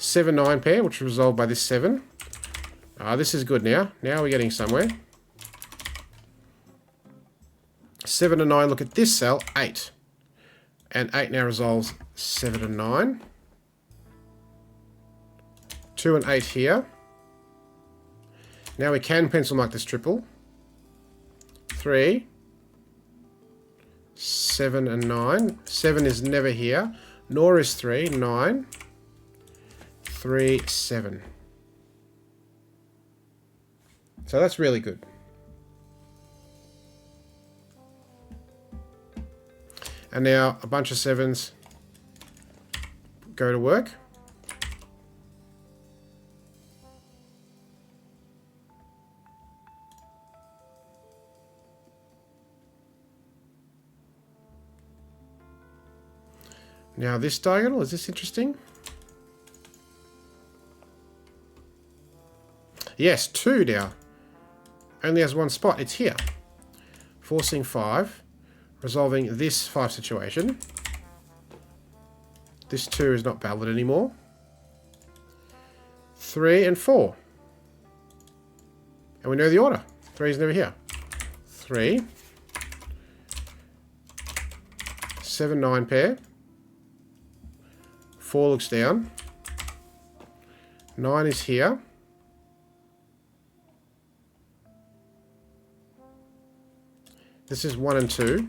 7, 9 pair, which is resolved by this 7. This is good now. Now we're getting somewhere. 7 and 9, look at this cell, 8. And 8 now resolves 7 and 9. 2 and 8 here. Now we can pencil mark this triple. 3. 7 and 9. 7 is never here, nor is 3. 9. 3, 7. So that's really good. And now a bunch of 7s go to work. Now this diagonal, is this interesting? Yes, 2 now. Only has one spot, it's here. Forcing 5, resolving this 5 situation. This 2 is not valid anymore. 3 and 4. And we know the order. 3 is never here. 3. 7, 9 pair. 4 looks down. 9 is here. This is 1 and 2.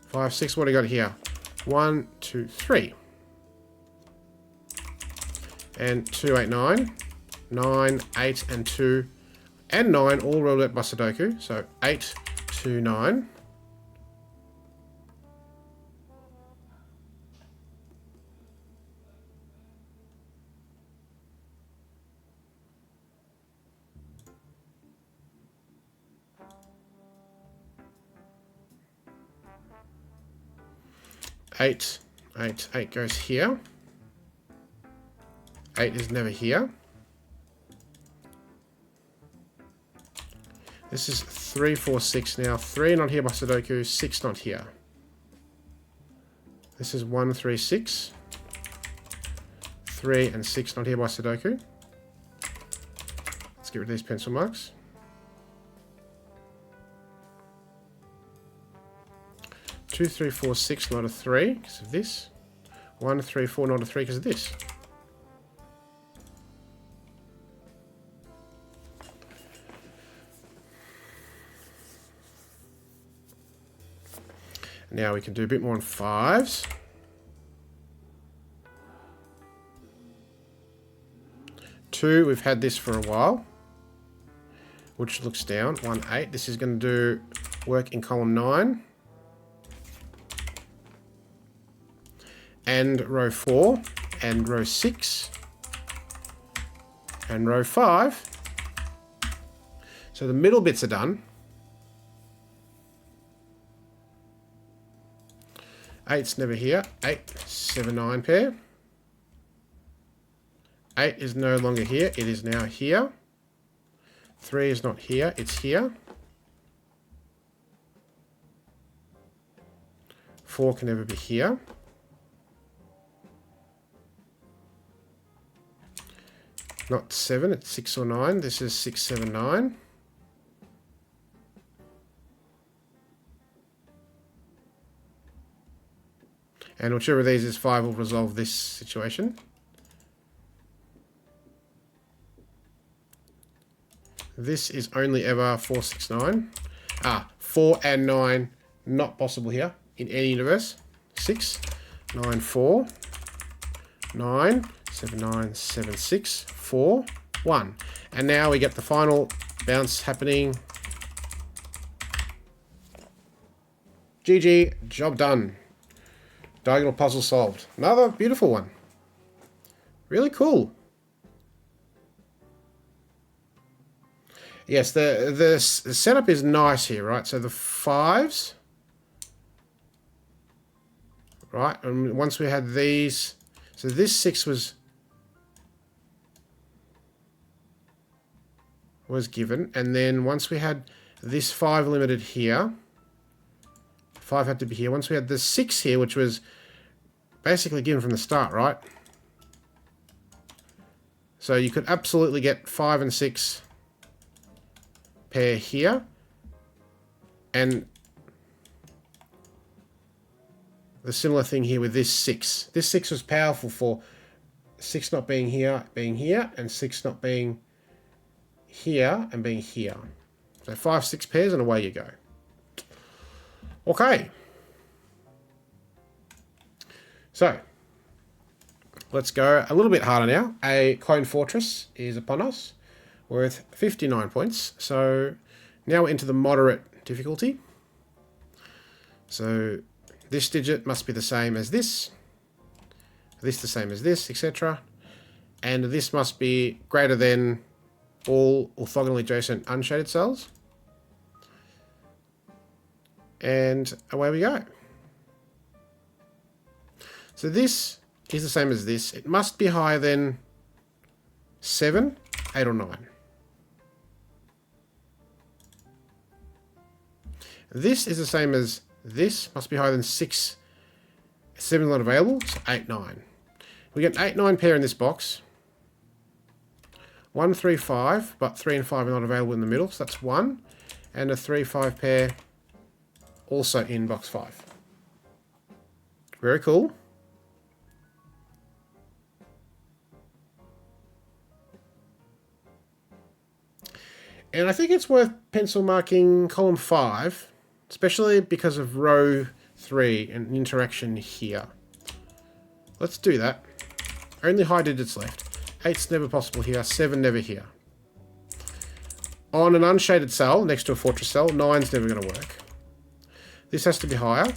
5, 6, what do we got here? 1, 2, 3. And 2, 8, 9. 9, 8, and 2, and 9 all rolled out by Sudoku. So 8, 2, 9. Eight goes here. 8 is never here. This is 3, 4, 6 now. 3 not here by Sudoku, 6 not here. This is 1, 3, 6. 3 and 6 not here by Sudoku. Let's get rid of these pencil marks. 2, 3, 4, 6, not a 3 because of this. 1, 3, 4, not a 3 because of this. Now we can do a bit more on 5s. 2, we've had this for a while, which looks down. 1, 8. This is going to do work in column 9. And row 4, and row 6, and row 5. So the middle bits are done. 8's never here. 8, 7, 9 pair. 8 is no longer here. It is now here. 3 is not here. It's here. 4 can never be here. Not 7, it's 6 or 9. This is 6, 7, 9. And whichever of these is 5 will resolve this situation. This is only ever 4, 6, 9. 4 and 9, not possible here in any universe. 6, 9, 4, 9, 7, 9, 7, 6, 4, 1. And now we get the final bounce happening. GG, job done. Diagonal puzzle solved. Another beautiful one. Really cool. Yes, the setup is nice here, right? So the 5s, right? And once we had these, so this 6 was given, and then once we had this 5 limited here, 5 had to be here. Once we had the 6 here, which was basically given from the start, right? So you could absolutely get 5 and 6 pair here. And the similar thing here with this 6. This 6 was powerful for 6 not being here, and 6 not being here and being here. So 5, 6 pairs and away you go. Okay. So let's go a little bit harder now. A Clone Fortress is upon us, worth 59 points. So now we're into the moderate difficulty. So this digit must be the same as this the same as this, etc. And this must be greater than all orthogonally adjacent unshaded cells. And away we go. So this is the same as this. It must be higher than 7, 8, or 9. This is the same as this. Must be higher than 6. 7 is not available, so 8, 9. We get 8, 9 pair in this box. 1, 3, 5, but 3 and 5 are not available in the middle, so that's 1. And a 3, 5 pair also in box 5. Very cool. And I think it's worth pencil marking column 5, especially because of row 3 and interaction here. Let's do that. Only high digits left. 8's never possible here, 7 never here. On an unshaded cell next to a fortress cell, 9's never going to work. This has to be higher,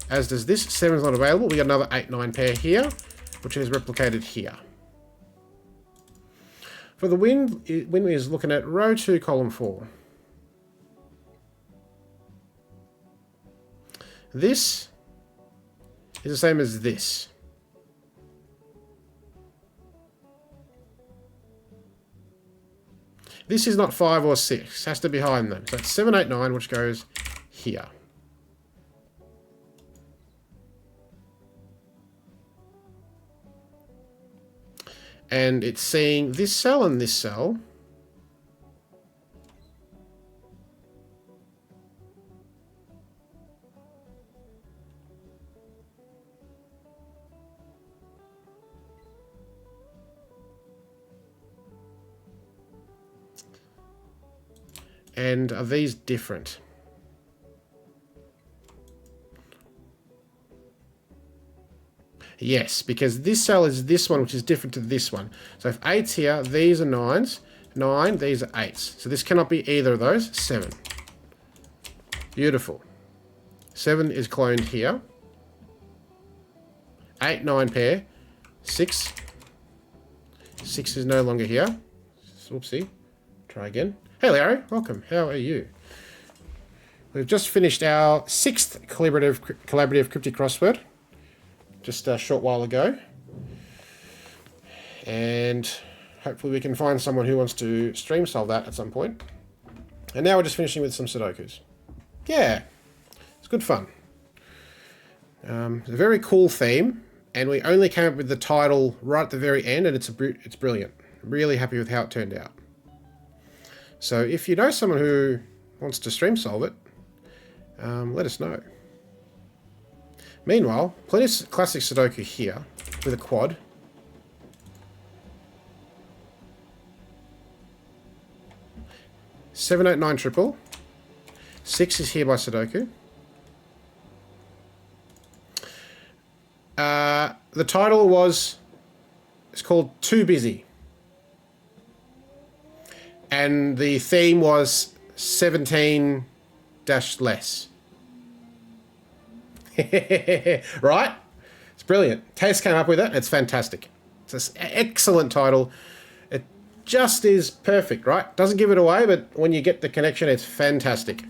as does this. 7's not available. We got another 8, 9 pair here, which is replicated here. For the wind is looking at row 2, column 4. This is the same as this. This is not 5 or 6. It has to be higher than them. So it's 7, 8, 9, which goes here. And it's seeing this cell and this cell. And are these different? Yes, because this cell is this one, which is different to this one. So if 8's here, these are 9's. 9, these are 8's. So this cannot be either of those. 7. Beautiful. 7 is cloned here. 8, 9 pair. 6. 6 is no longer here. Whoopsie. Try again. Hey Larry, welcome. How are you? We've just finished our 6th collaborative cryptic crossword. Just a short while ago. And hopefully we can find someone who wants to stream solve that at some point. And now we're just finishing with some Sudokus. Yeah, it's good fun. It's a very cool theme, and we only came up with the title right at the very end, and it's brilliant. I'm really happy with how it turned out. So if you know someone who wants to stream solve it, let us know. Meanwhile, plenty of classic Sudoku here with a quad. Seven, 8, 9 triple. 6 is here by Sudoku. The title it's called Too Busy. And the theme was 17 dash less. Right? It's brilliant. Case came up with it. It's fantastic. It's an excellent title. It just is perfect, right? Doesn't give it away, but when you get the connection, it's fantastic.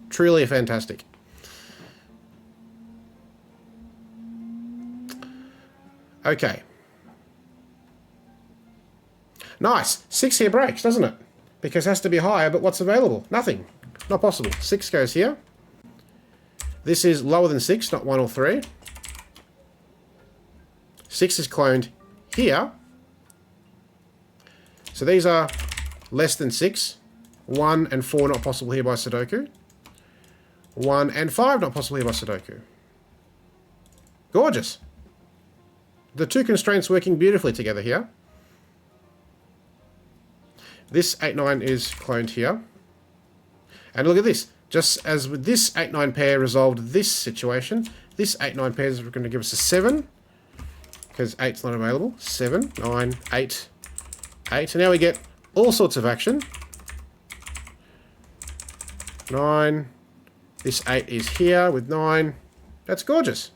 Truly fantastic. Okay. Nice. 6 here breaks, doesn't it? Because it has to be higher, but what's available? Nothing. Not possible. 6 goes here. This is lower than 6, not 1 or 3. 6 is cloned here. So these are less than 6. 1 and 4 not possible here by Sudoku. 1 and 5 not possible here by Sudoku. Gorgeous. The two constraints working beautifully together here. This 8-9 is cloned here. And look at this. Just as with this 8-9 pair resolved this situation, this 8-9 pair is going to give us a 7. Because 8's not available. 7, 9, 8, 8. And now we get all sorts of action. 9. This 8 is here with 9. That's gorgeous.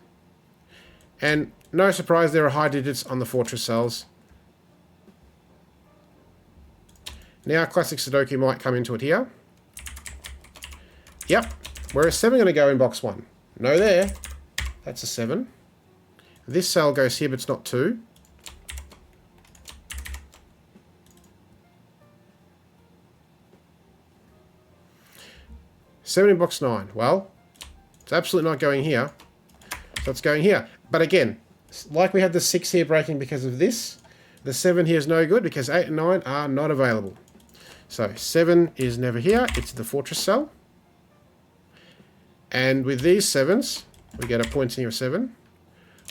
And no surprise, there are high digits on the fortress cells. Now classic Sudoku might come into it here. Yep. Where is 7 going to go in box 1? No there. That's a 7. This cell goes here, but it's not 2. Seven in box 9. Well, it's absolutely not going here. So it's going here. But again, like we had the 6 here breaking because of this, the 7 here is no good because 8 and 9 are not available. So 7 is never here. It's the fortress cell. And with these 7s, we get a pointing of 7.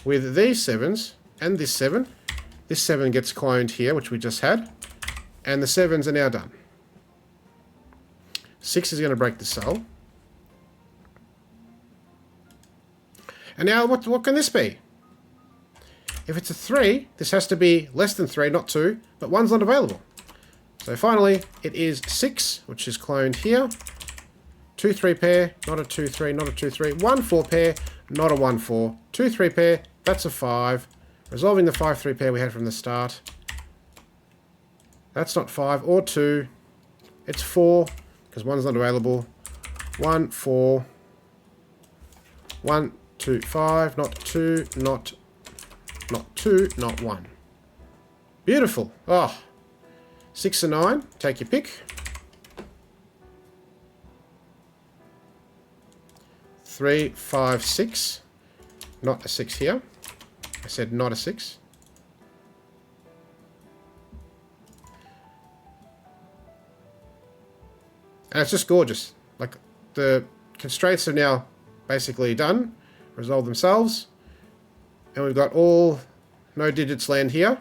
With these 7s and this 7 gets cloned here, which we just had. And the 7s are now done. 6 is going to break the cell. And now what can this be? If it's a 3, this has to be less than 3, not 2, but 1's not available. So finally, it is 6, which is cloned here. 2-3 pair, not a 2-3, not a 2-3. 1-4 pair, not a 1-4. 2-3 pair, that's a 5. Resolving the 5-3 pair we had from the start. That's not 5 or 2. It's 4, because 1's not available. 1, 4. 1, 2, 5, not 2, not 2, not 1. Beautiful. Oh, 6 and 9, take your pick. 3, 5, 6, not a 6 here. I said not a 6. And it's just gorgeous. Like, the constraints are now basically done, resolve themselves. And we've got all no digits land here,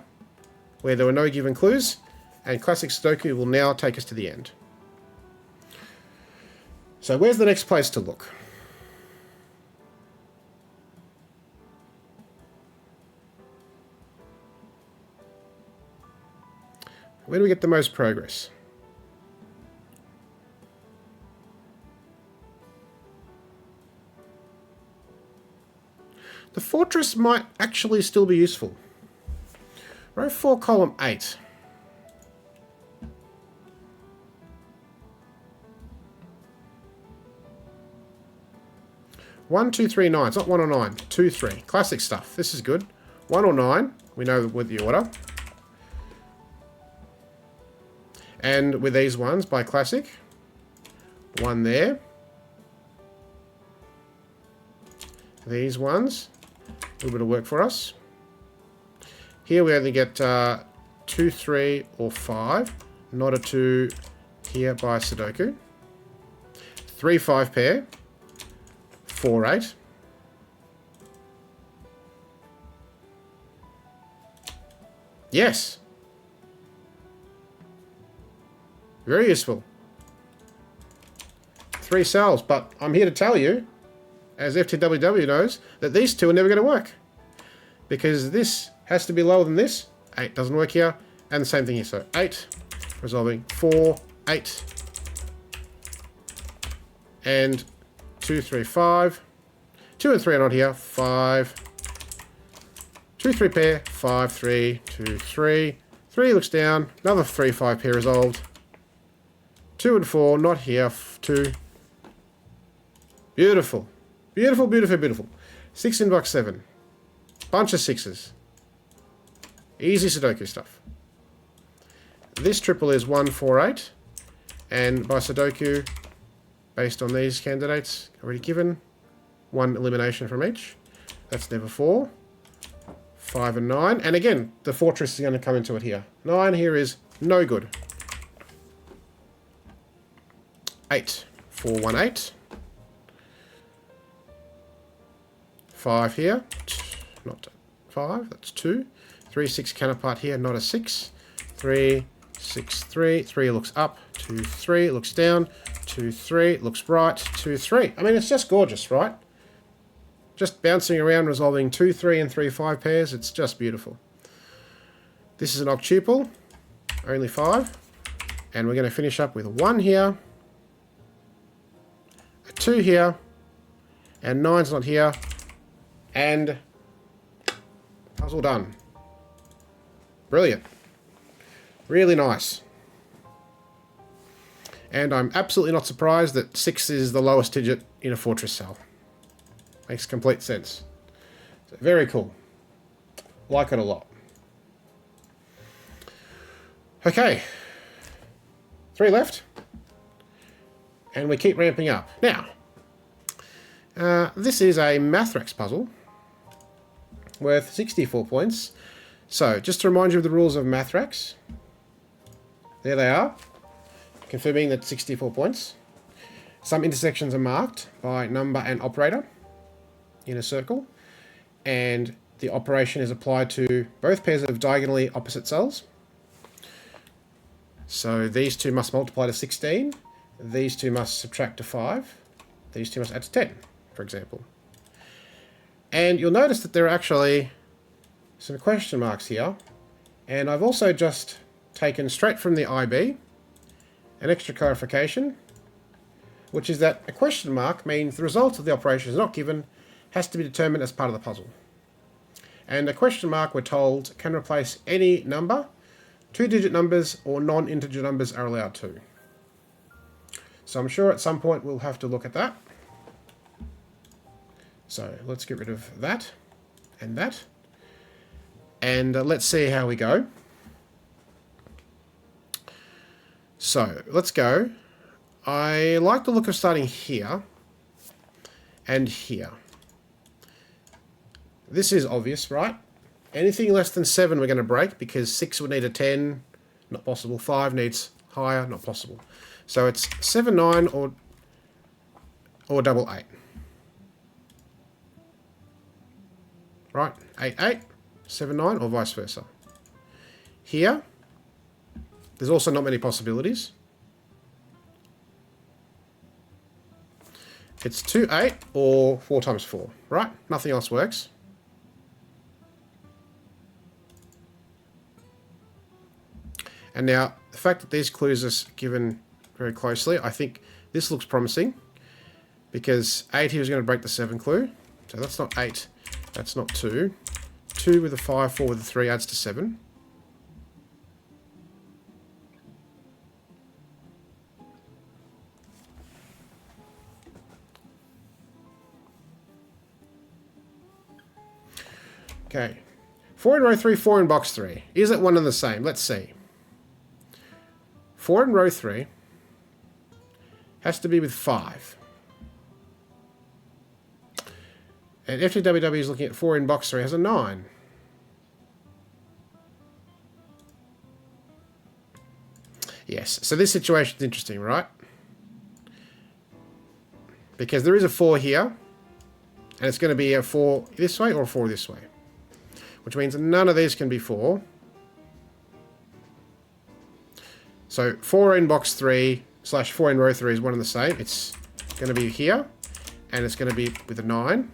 where there were no given clues. And classic Sudoku will now take us to the end. So where's the next place to look? Where do we get the most progress? The fortress might actually still be useful. Row 4, column 8. One, 2, 3, 9. It's not 1 or 9. 2, 3. Classic stuff. This is good. 1 or 9. We know with the order. And with these ones by classic. 1 there. These ones. A little bit of work for us. Here we only get 2, 3, or 5. Not a 2 here by Sudoku. 3, 5 pair. 4, 8. Yes. Very useful. 3 cells, but I'm here to tell you, as FTWW knows, that these two are never going to work. Because this has to be lower than this. 8 doesn't work here. And the same thing here. So 8, resolving 4, 8. And 2, 3, 5. 2 and 3 are not here. 5. 2, 3 pair. 5, 3, 2, 3. 3 looks down. Another 3, 5 pair resolved. 2 and 4, not here. 2. Beautiful. Beautiful, beautiful, beautiful. 6 in box 7. Bunch of 6s. Easy Sudoku stuff. This triple is 1, 4, 8. And by Sudoku, based on these candidates already given, 1 elimination from each. That's never 4. 5 and 9. And again, the fortress is going to come into it here. 9 here is no good. 8. 4, 1, 8. 5 here. Not 5, that's 2. 3, 6 counterpart here, not a 6. 3, 6, 3. 3 looks up. 2, 3 looks down. 2, 3 looks right. 2, 3. I mean, it's just gorgeous, right? Just bouncing around, resolving 2, 3, and 3, 5 pairs. It's just beautiful. This is an octuple, only 5. And we're going to finish up with a 1 here, a 2 here, and 9's not here, and puzzle done. Brilliant. Really nice. And I'm absolutely not surprised that 6 is the lowest digit in a fortress cell. Makes complete sense. So very cool. Like it a lot. Okay. 3 left. And we keep ramping up. Now, this is a Mathrax puzzle worth 64 points. So, just to remind you of the rules of Mathrax. There they are. Confirming that 64 points. Some intersections are marked by number and operator in a circle, and the operation is applied to both pairs of diagonally opposite cells. So these two must multiply to 16, these two must subtract to 5, these two must add to 10, for example. And you'll notice that there are actually some question marks here, and I've also just taken straight from the IB an extra clarification, which is that a question mark means the result of the operation is not given, has to be determined as part of the puzzle. And a question mark, we're told, can replace any number. 2-digit numbers or non-integer numbers are allowed too. So I'm sure at some point we'll have to look at that. So let's get rid of that and that. And let's see how we go. So let's go. I like the look of starting here and here. This is obvious, right? Anything less than 7 we're going to break, because 6 would need a 10, not possible. 5 needs higher, not possible. So it's 7, 9 or double 8. Right? 8, 8, 7, 9, or vice versa. Here, there's also not many possibilities. It's 2, 8 or 4 times 4, right? Nothing else works. And now, the fact that these clues are given very closely, I think this looks promising, because 8 here is going to break the 7 clue. So that's not 8, that's not 2. 2 with a 5, 4 with a 3 adds to 7. Okay. 4 in row 3, 4 in box 3. Is it one and the same? Let's see. 4 in row 3 has to be with 5. And FTWW is looking at 4 in box 3 has a 9. Yes, so this situation is interesting, right? Because there is a 4 here, and it's going to be a 4 this way or a 4 this way. Which means none of these can be 4. So 4 in box 3 / 4 in row 3 is one and the same. It's going to be here, and it's going to be with a 9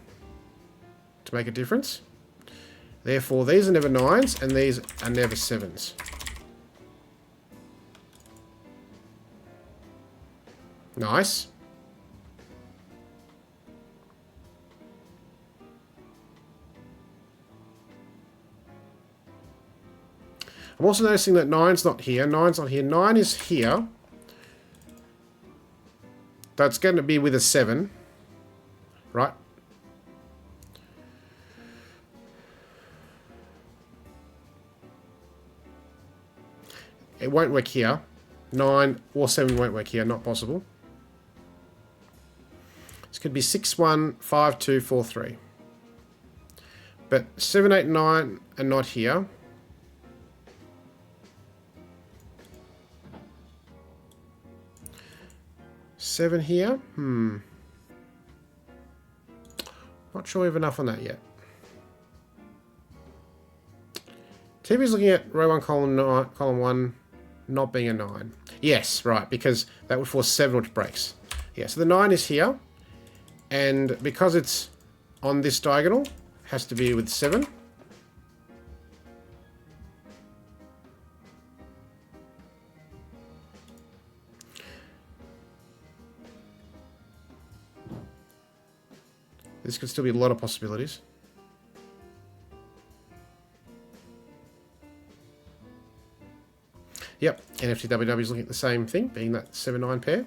to make a difference. Therefore, these are never 9s, and these are never 7s. Nice. I'm also noticing that 9's not here. 9's not here. 9 is here. That's going to be with a 7. Right? It won't work here. 9 or 7 won't work here. Not possible. This could be 6, 1, 5, 2, 4, 3. But 7, 8, 9 are not here. Seven here. Not sure we have enough on that yet. TV's looking at row 1, column 1 not being a 9. Yes, right, because that would force 7, which breaks. Yeah, so the 9 is here. And because it's on this diagonal, it has to be with 7. This could still be a lot of possibilities. Yep, NFTWW is looking at the same thing, being that 7-9 pair.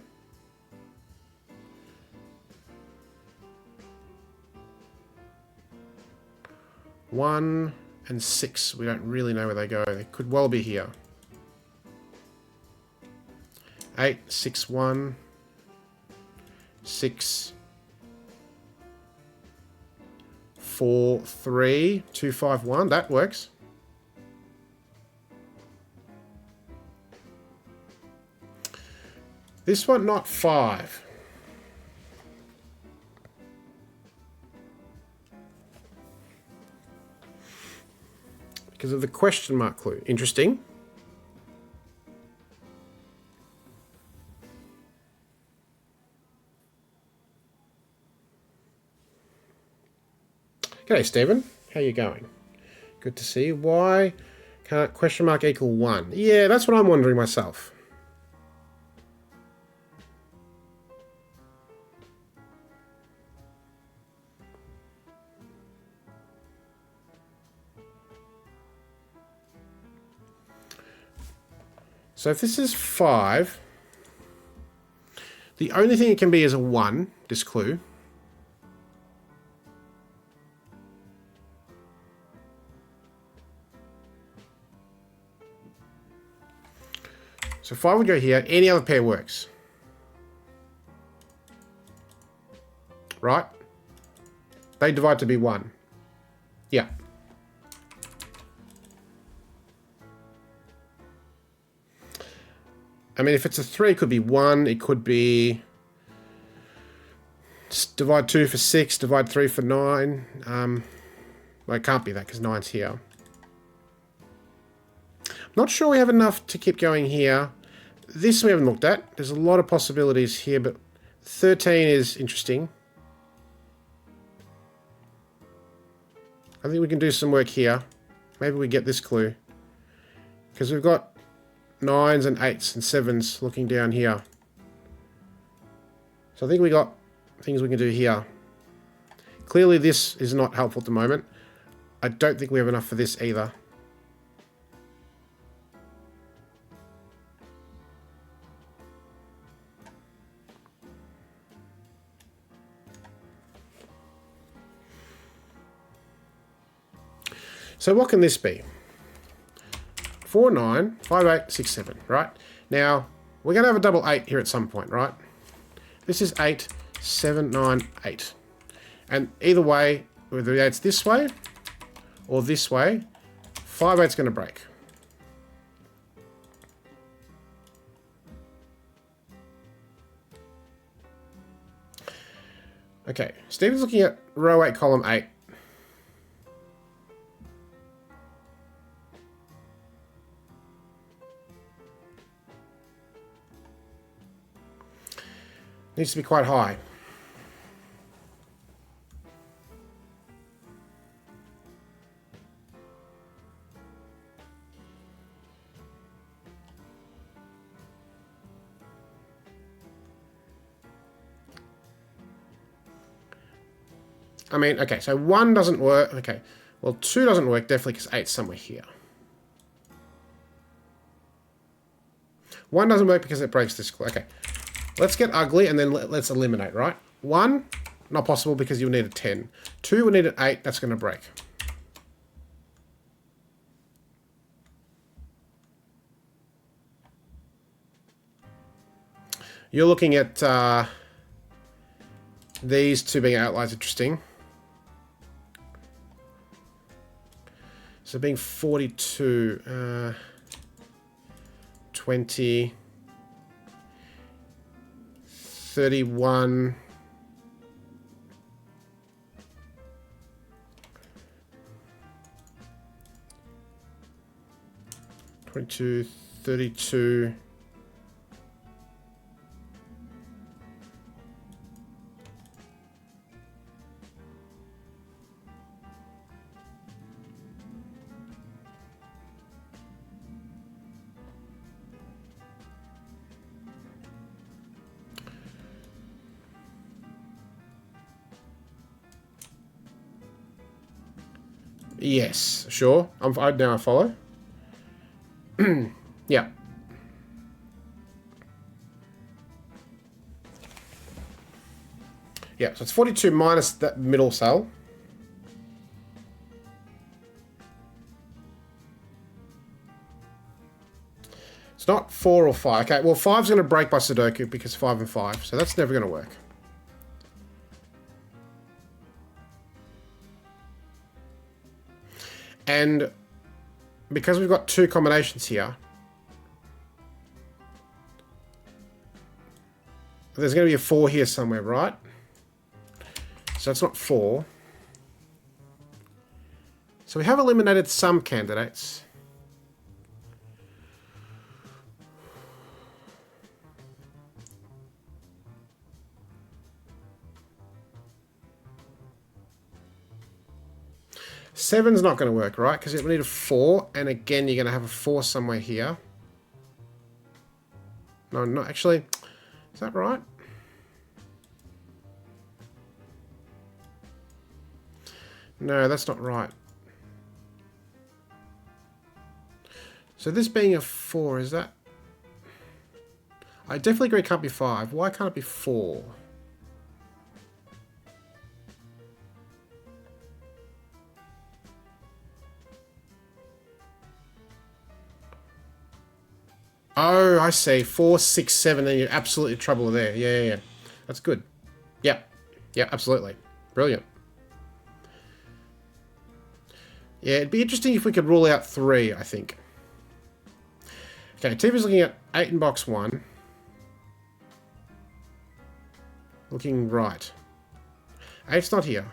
One and 6, we don't really know where they go. They could well be here. 8, 6, 1, 6, 4, 3, 2, 5, 1. That works. This one, not 5. Because of the question mark clue. Interesting. G'day, Stephen. How you going? Good to see you. Why can't question mark equal 1? Yeah, that's what I'm wondering myself. So if this is 5, the only thing it can be is a 1, this clue. So 5 would go here, any other pair works. Right? They divide to be 1. Yeah. I mean, if it's a 3, it could be 1. It could be divide 2 for 6, divide 3 for 9. Well, it can't be that because 9's here. Not sure we have enough to keep going here. This we haven't looked at. There's a lot of possibilities here, but 13 is interesting. I think we can do some work here. Maybe we get this clue. Because we've got 9s and 8s and 7s looking down here. So I think we got things we can do here. Clearly this is not helpful at the moment. I don't think we have enough for this either. So what can this be? 4, 9, 5, 8, 6, 7, right? Now, we're going to have a double 8 here at some point, right? This is 8, 7, 9, 8. And either way, whether it's this way or this way, 5, 8's going to break. Okay, Stephen's looking at row 8, column 8. Needs to be quite high. I mean, okay, so 1 doesn't work. Okay, well, 2 doesn't work definitely because 8's somewhere here. 1 doesn't work because it breaks this. Okay. Let's get ugly and then let's eliminate, right? 1, not possible because you'll need a 10. 2, we need an 8, that's going to break. You're looking at these two being outliers. Interesting. So being 42, 20, 31, 22, 32, yes, sure. Now I follow. Yeah. Yeah, so it's 42 minus that middle cell. It's not 4 or 5. Okay, well 5's going to break by Sudoku because 5 and 5. So that's never going to work. And because we've got two combinations here, there's going to be a 4 here somewhere, right? So it's not 4. So we have eliminated some candidates. Seven's not going to work, right? Because we need a 4, and again, you're going to have a 4 somewhere here. No, not actually. Is that right? No, that's not right. So this being a 4, is that... I definitely agree it can't be 5. Why can't it be 4? Oh, I see. 4, 6, 7, then you're absolutely in trouble there. Yeah. That's good. Yeah, absolutely. Brilliant. Yeah, it'd be interesting if we could rule out 3, I think. Okay, TV's looking at 8 in box 1. Looking right. 8's not here.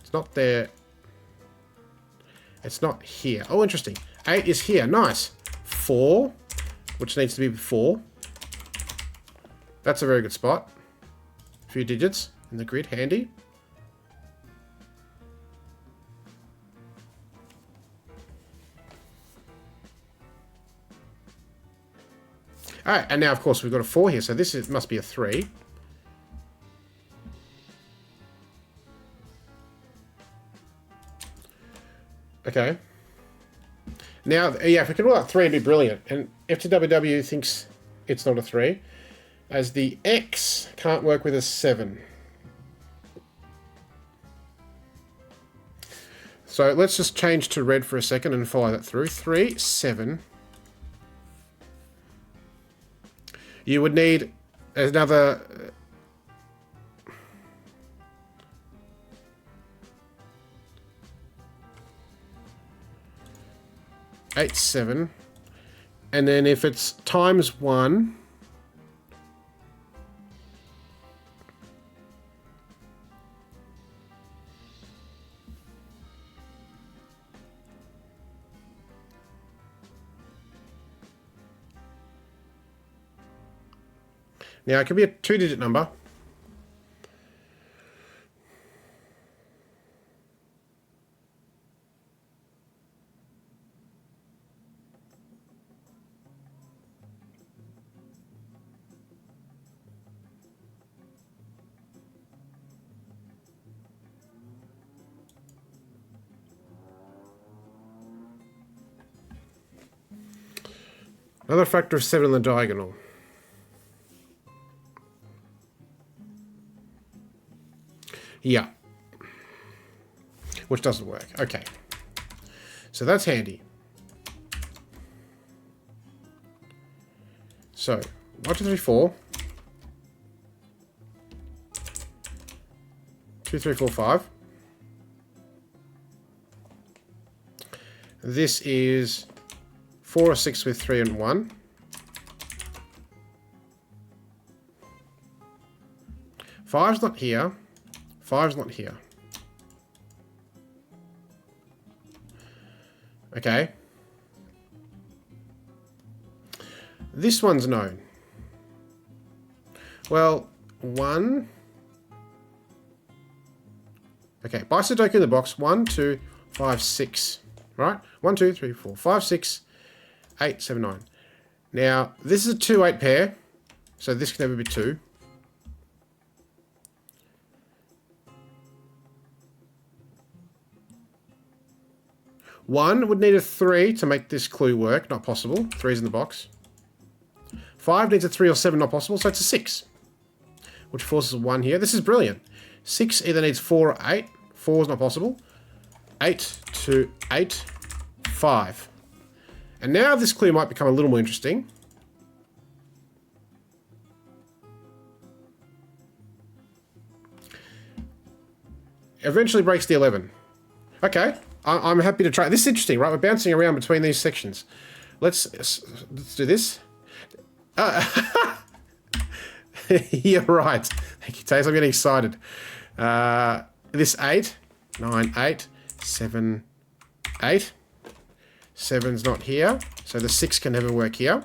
It's not there. It's not here. Oh, interesting. 8 is here. Nice. 4, which needs to be 4. That's a very good spot. A few digits in the grid, handy. Alright, and now of course we've got a 4 here, so this must be a 3. Okay. Now, yeah, if we can rule out 3, it'd be brilliant. And FTWW thinks it's not a 3, as the X can't work with a 7. So let's just change to red for a second and follow that through. 3, 7. You would need another... 8, 7, and then if it's times 1, now it could be a 2-digit number. Another factor of 7 in the diagonal. Yeah. Which doesn't work. Okay. So that's handy. So, 1, 2, 3, 4. 2, 3, 4, 5. This is 4 or 6 with 3 and 1. Five's not here. Five's not here. Okay. This one's known. Well, 1. Okay, by Sudoku in the box. 1, 2, 5, 6. Right? 1, 2, 3, 4, 5, 6, 8, 7, 9. Now, this is a 2-8 pair. So this can never be 2. One would need a 3 to make this clue work. Not possible. 3's in the box. 5 needs a 3 or 7. Not possible. So it's a 6. Which forces a 1 here. This is brilliant. 6 either needs 4 or 8. 4 is not possible. 8 to 8. 5. And now this clue might become a little more interesting. Eventually breaks the 11. Okay. I'm happy to try. This is interesting, right? We're bouncing around between these sections. Let's do this. You're right. Thank you, Taze. I'm getting excited. This 8, 9, 8, 7, 8. 7's not here, so the 6 can never work here.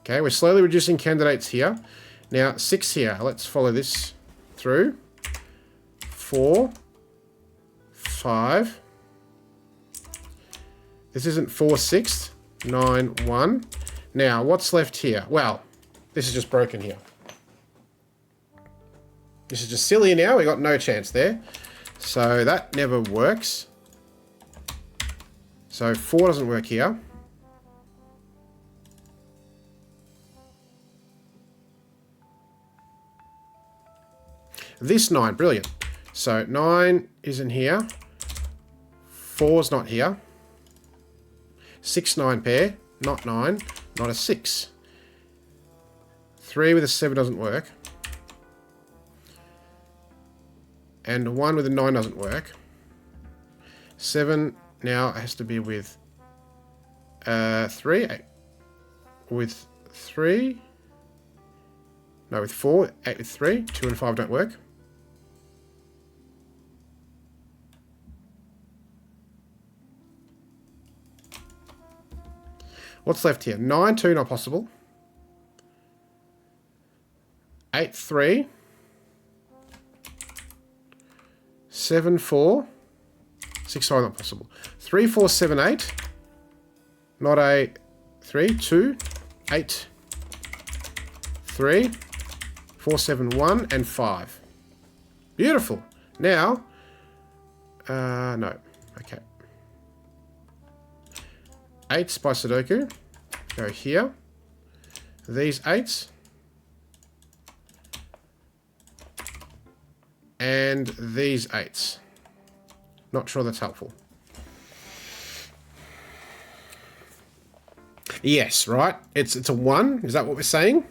Okay, we're slowly reducing candidates here. Now, 6 here. Let's follow this through. 4. 5. This isn't 4, 6. 9, 1. Now, what's left here? Well, this is just broken here. This is just silly now. We got no chance there. So that never works. So 4 doesn't work here. This 9, brilliant. So 9 isn't here. 4's not here. 6, 9 pair, not 9, not a 6. 3 with a 7 doesn't work. And 1 with a 9 doesn't work. 7 now has to be with 3. 8 with 3. No, with 4. 8 with 3. 2 and 5 don't work. What's left here? 9, 2, not possible. 8, 3. 7, 4. 6, 5, not possible. 3, 4, 7, 8. Not a 3, 2, 8, 3, 4, 7, 1, and 5. Beautiful. Now, no. Okay. 8s by Sudoku. Go here. These 8s. And these 8s. Not sure that's helpful. Yes, right? It's a 1. Is that what we're saying?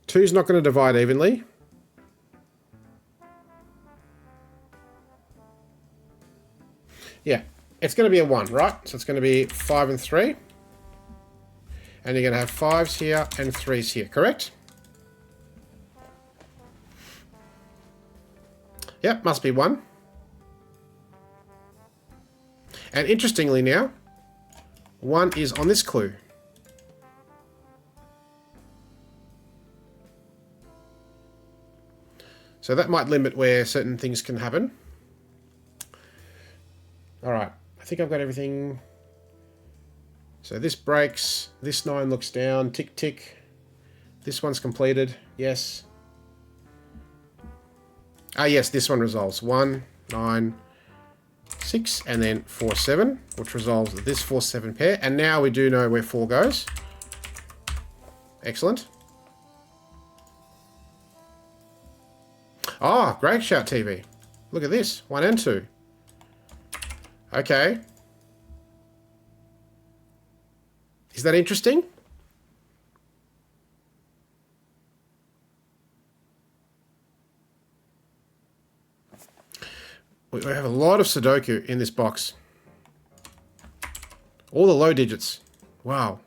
2's not going to divide evenly. Yeah. It's going to be a 1, right? So it's going to be 5 and 3. And you're going to have 5s here and 3s here, correct? Yep, must be 1. And interestingly now, 1 is on this clue. So that might limit where certain things can happen. All right. I think I've got everything. So this breaks. This 9 looks down. Tick, tick. This one's completed. Yes. Ah, yes, this one resolves. 1, 9, 6, and then 4, 7, which resolves this 4, 7 pair. And now we do know where 4 goes. Excellent. Oh, great shout, TV. Look at this. 1 and 2. Okay. Is that interesting? We have a lot of Sudoku in this box. All the low digits. Wow.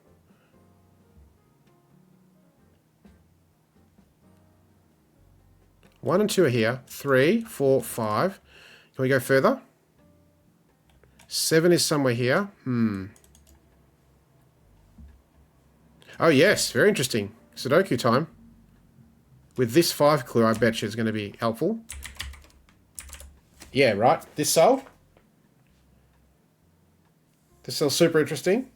One and two are here. 3, 4, 5. Can we go further? 7 is somewhere here. Oh yes, very interesting. Sudoku time. With this 5 clue, I bet you is going to be helpful. Yeah, right. This cell. This cell's super interesting.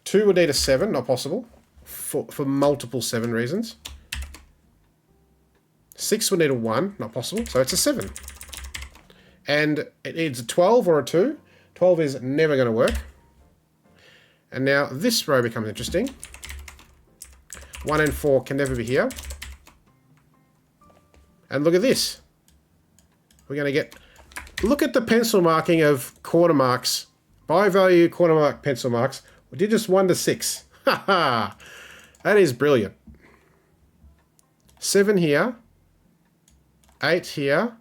2 would need a 7, not possible. For multiple 7 reasons. 6 would need a 1, not possible. So it's a 7. And it needs a 12 or a 2. 12 is never going to work. And now this row becomes interesting. 1 and 4 can never be here. And look at this. We're going to get... Look at the pencil marking of quarter marks. By value quarter mark pencil marks. We did just 1 to 6. Ha ha! That is brilliant. 7 here. 8 here.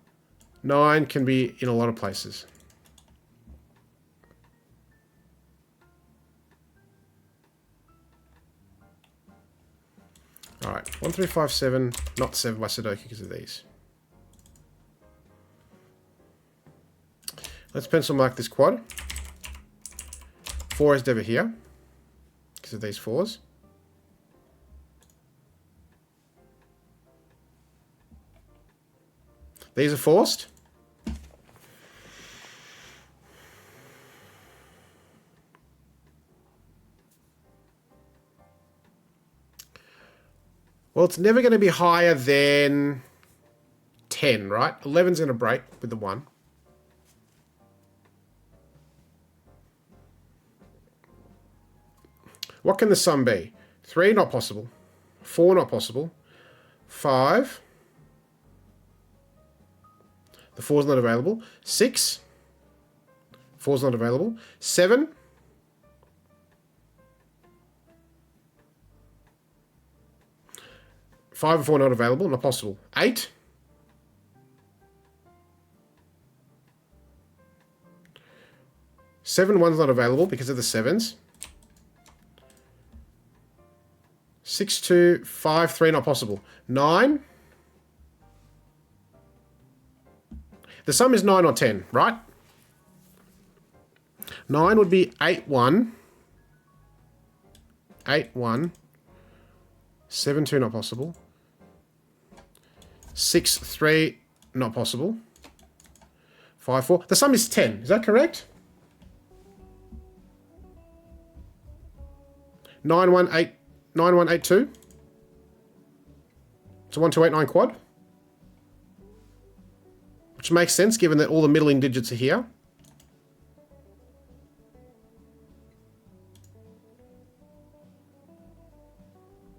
9 can be in a lot of places. Alright, 1, 3, 5, 7, not 7 by Sudoku because of these. Let's pencil mark this quad. 4 is never here because of these 4s. These are forced. Well, it's never going to be higher than 10, right? 11's going to break with the 1. What can the sum be? 3, not possible. 4, not possible. 5. The 4's not available. 6. 4's not available. 7. 5 and 4 not available, not possible. 8. 7, 1's not available because of the 7s. 6, 2, 5, 3 not possible. 9. The sum is 9 or 10, right? 9 would be 8, 1. 8, 1. 7, 2 not possible. 6, 3 not possible. 5, 4. The sum is 10. Is that correct? 9, 1, 8. 9, 1, 8, 2. It's a 1, 2, 8, 9 quad. Which makes sense given that all the middling digits are here.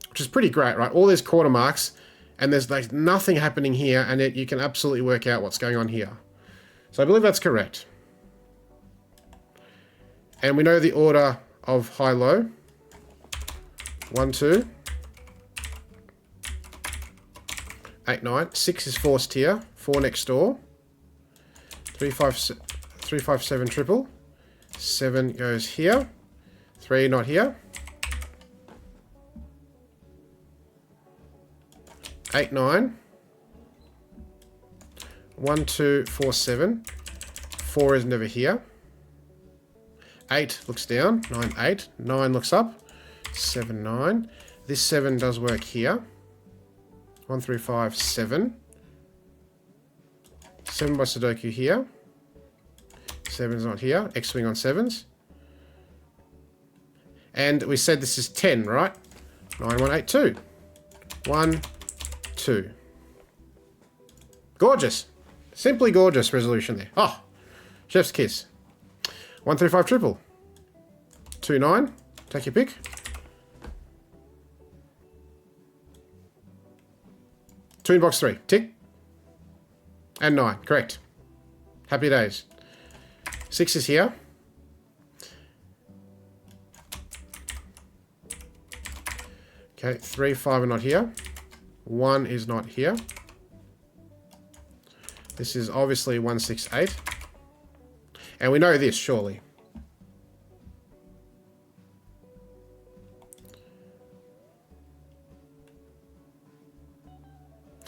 Which is pretty great, right? All these quarter marks, and there's like nothing happening here, and yet you can absolutely work out what's going on here. So I believe that's correct. And we know the order of high-low. 1, 2. 8, 9. 6 is forced here. 4 next door. 3, 5, 7 triple. 7 goes here. 3 not here. 8, 9. 1, 2, 4, 7. 4 is never here. 8 looks down. 9, 8. 9 looks up. 7, 9. This 7 does work here. 1, 3, 5, 7. 7 by Sudoku here. 7's not here. X-swing on 7s. And we said this is 10, right? 9, 1, 8, 2. 1, 2. Gorgeous. Simply gorgeous resolution there. Oh, chef's kiss. 1, 3, 5 triple. 2, 9. Take your pick. 2 in box 3. Tick. And 9. Correct. Happy days. 6 is here. Okay, 3, 5 are not here. 1 is not here. This is obviously 168. And we know this, surely.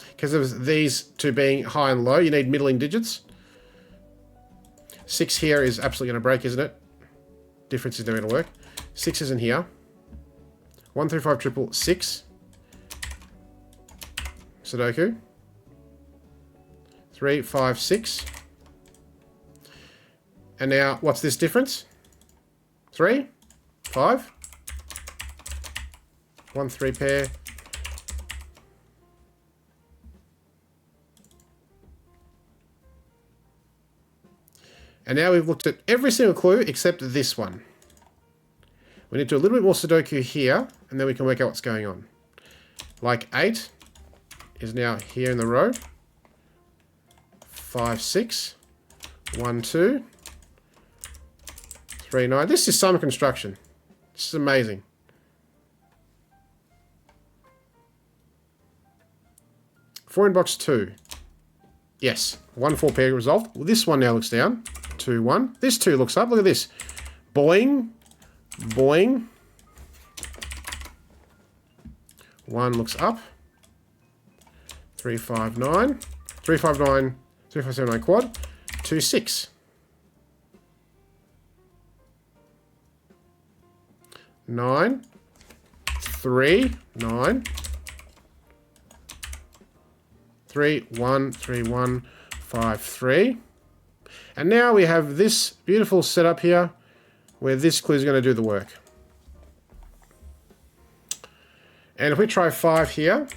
Because of these two being high and low, you need middling digits. 6 here is absolutely going to break, isn't it? Difference is never going to work. 6 is in here. 1, 3, 5, triple, 6. Sudoku. 3, 5, 6. And now, what's this difference? 3, 5. 1, 3 pair. And now we've looked at every single clue except this one. We need to do a little bit more Sudoku here, and then we can work out what's going on. Like 8 is now here in the row. 5, 6. 1, 2. 3, 9. This is summer construction. This is amazing. Four in box 2. Yes. 1, 4 pair resolved. Well, this one now looks down. 2, 1. This 2 looks up. Look at this. Boing. Boing. 1 looks up. 3, 5, 9. 3, 5, 9. 3, 5, 7, 9 quad. 2, 6. 9. 3, 9. 3, 1, 3, 1, 5, 3. And now we have this beautiful setup here where this clue is going to do the work. And if we try 5 here,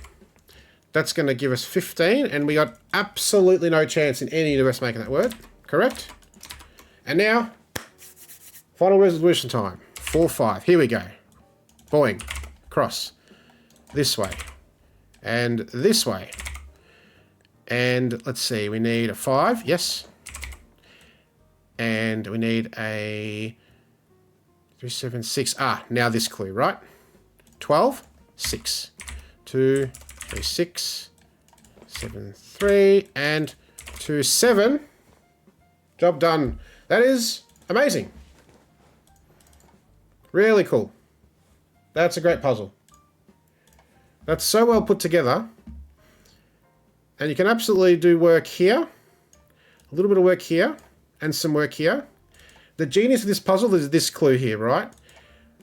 that's going to give us 15, and we got absolutely no chance in any universe making that work. Correct? And now, final resolution time. 4, 5. Here we go. Boing. Cross. This way. And this way. And let's see, we need a 5. Yes. And we need a 3, 7, 6. Ah, now this clue, right? 12, 6. 2, 3, 6. 7, 3. And 2, 7. Job done. That is amazing. Really cool. That's a great puzzle. That's so well put together. And you can absolutely do work here. A little bit of work here. And some work here. The genius of this puzzle is this clue here, right?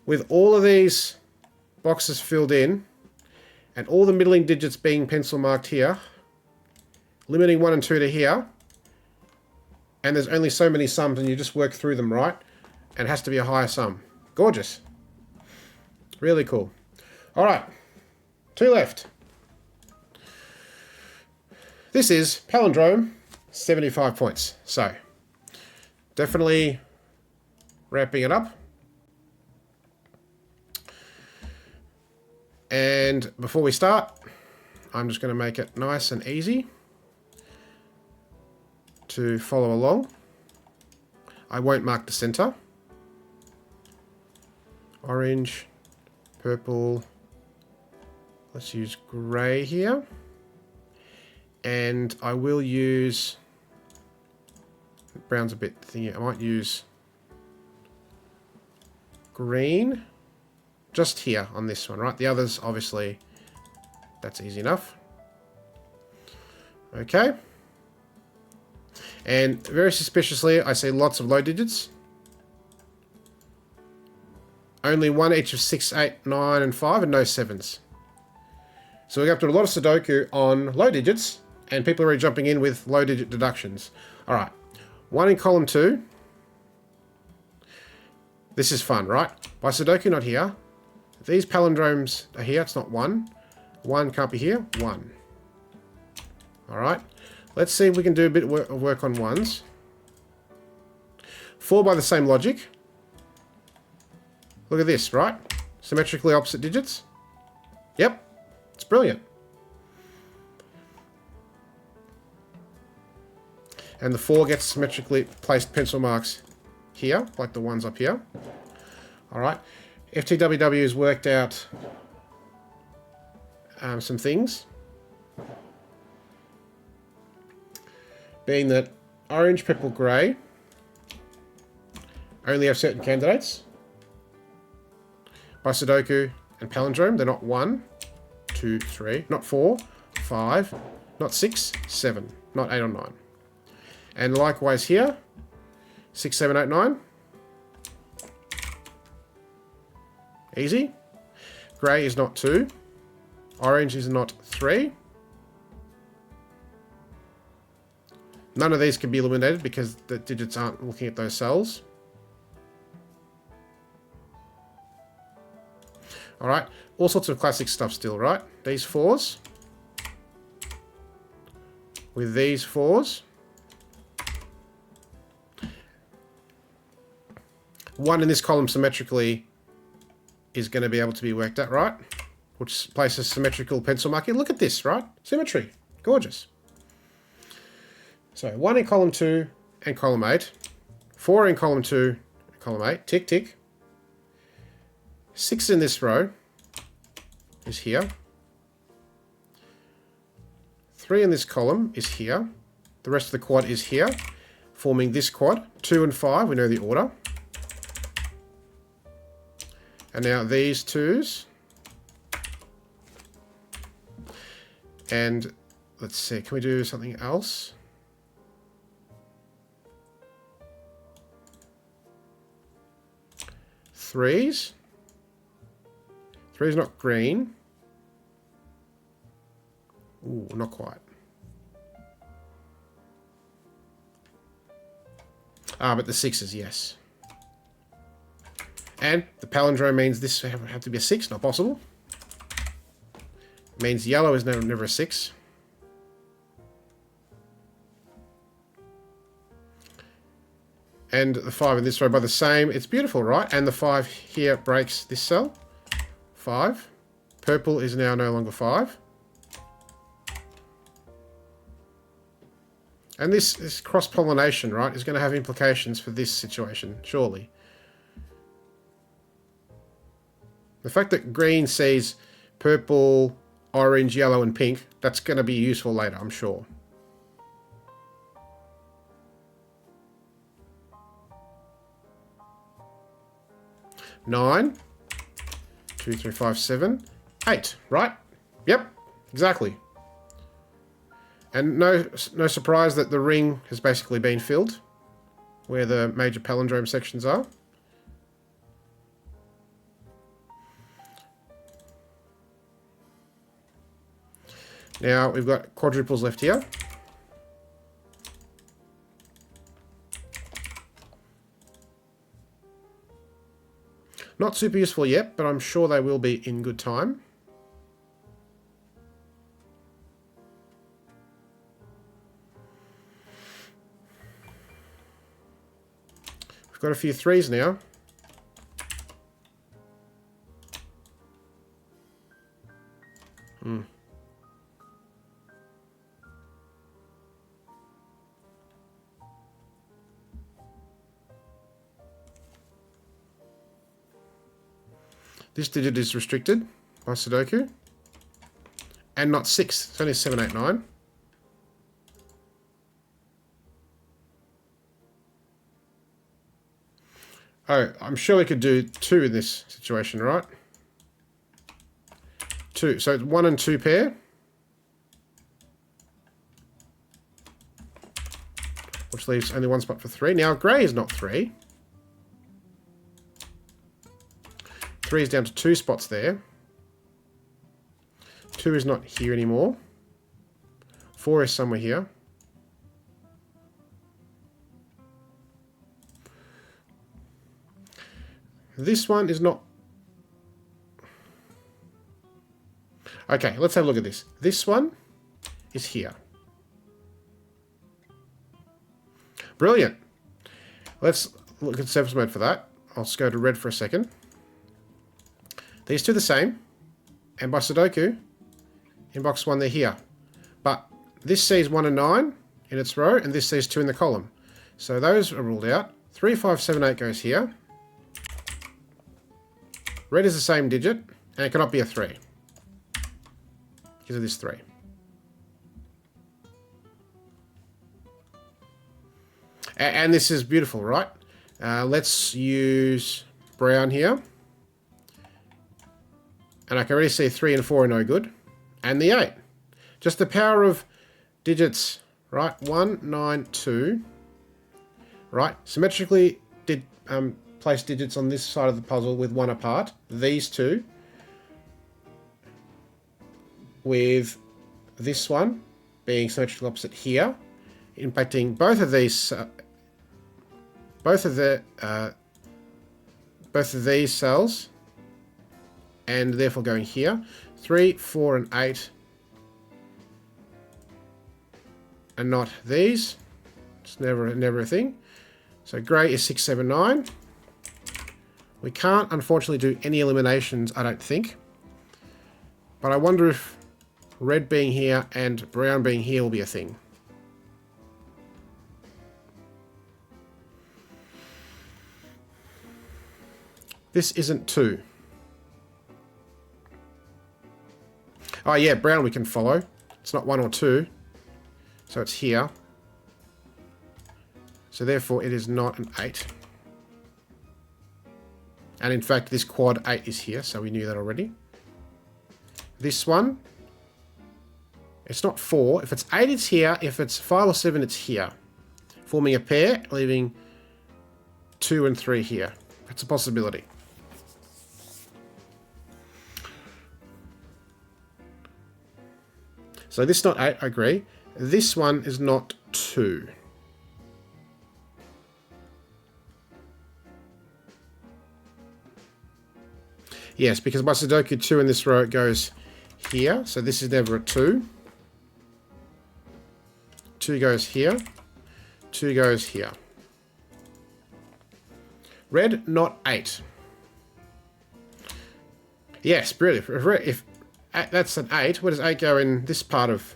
With all of these boxes filled in, and all the middling digits being pencil marked here, limiting 1 and 2 to here, and there's only so many sums, and you just work through them, right? And it has to be a higher sum. Gorgeous. Really cool. All right, 2 left. This is Palindrome, 75 points. So, definitely wrapping it up. And before we start, I'm just going to make it nice and easy to follow along. I won't mark the center. Orange, purple, let's use grey here. And I will use, brown's a bit thingy, I might use green just here on this one, right? The others, obviously, that's easy enough. Okay. And very suspiciously, I see lots of low digits. Only one each of 6, 8, 9, and 5, and no 7s. So we're going to have to do a lot of Sudoku on low digits, and people are already jumping in with low digit deductions. All right, 1 in column 2. This is fun, right? By Sudoku not here. These palindromes are here, it's not 1. 1 can't be here, 1. All right, let's see if we can do a bit of work on 1s. 4 by the same logic. Look at this, right? Symmetrically opposite digits. Yep, it's brilliant. And the 4 gets symmetrically placed pencil marks here, like the ones up here. All right, FTWW has worked out some things. being that orange, purple, grey only have certain candidates. By Sudoku and palindrome, they're not 1, 2, 3, not 4, 5, not 6, 7, not 8 or 9. And likewise here, 6, 7, 8, 9. Easy. Grey is not 2. Orange is not 3. None of these can be eliminated because the digits aren't looking at those cells. Alright, all sorts of classic stuff still, right? These 4s. With these 4s. 1 in this column symmetrically is going to be able to be worked at, right? Which places symmetrical pencil marking. Look at this, right? Symmetry. Gorgeous. So 1 in column 2 and column 8. 4 in column 2 and column 8. Tick, tick. 6 in this row is here. 3 in this column is here. The rest of the quad is here, forming this quad. 2 and 5, we know the order. And now these 2s. And let's see, can we do something else? Threes. 3 is not green. Ooh, not quite. But the 6s, yes. And the palindrome means this have to be a 6, not possible. It means yellow is never a 6. And the 5 in this row by the same. It's beautiful, right? And the 5 here breaks this cell. 5. Purple is now no longer 5. And this cross-pollination, right, is going to have implications for this situation, surely. The fact that green sees purple, orange, yellow, and pink, that's going to be useful later, I'm sure. Nine. 2, 3, 5, 7, 8, right? Yep, exactly. And no surprise that the ring has basically been filled, where the major palindrome sections are. Now we've got quadruples left here. Not super useful yet, but I'm sure they will be in good time. We've got a few 3s now. This digit is restricted by Sudoku. And not 6. It's only 7, 8, 9. Oh, I'm sure we could do 2 in this situation, right? 2. So it's 1 and 2 pair. Which leaves only 1 spot for 3. Now, grey is not 3. 3 is down to 2 spots there. 2 is not here anymore. 4 is somewhere here. This one is not... Okay, let's have a look at this. This one is here. Brilliant. Let's look at surface mode for that. I'll just go to red for a second. These two are the same. And by Sudoku, in box 1 they're here. But this sees 1 and 9 in its row, and this sees 2 in the column. So those are ruled out. 3, 5, 7, 8 goes here. Red is the same digit, and it cannot be a 3. Because of this 3. And this is beautiful, right? Let's use brown here. And I can already see 3 and 4 are no good. And the 8. Just the power of digits, right? 1, 9, 2. Right? Symmetrically place digits on this side of the puzzle with 1 apart. These two. With this one being symmetrically opposite here. Impacting both of these... both of these cells, and therefore going here. 3, 4, and 8, and not these. It's never a thing. So grey is 6, 7, 9. We can't, unfortunately, do any eliminations, I don't think. But I wonder if red being here and brown being here will be a thing. This isn't 2. Oh yeah, brown we can follow. It's not 1 or 2. So it's here. So therefore it is not an 8. And in fact this quad 8 is here, so we knew that already. This one, it's not 4. If it's 8 it's here. If it's 5 or 7 it's here. Forming a pair, leaving 2 and 3 here. That's a possibility. So this is not 8, I agree. This one is not 2. Yes, because my Sudoku 2 in this row goes here. So this is never a 2. 2 goes here. 2 goes here. Red, not 8. Yes, brilliant. If that's an 8. Where does 8 go in this part of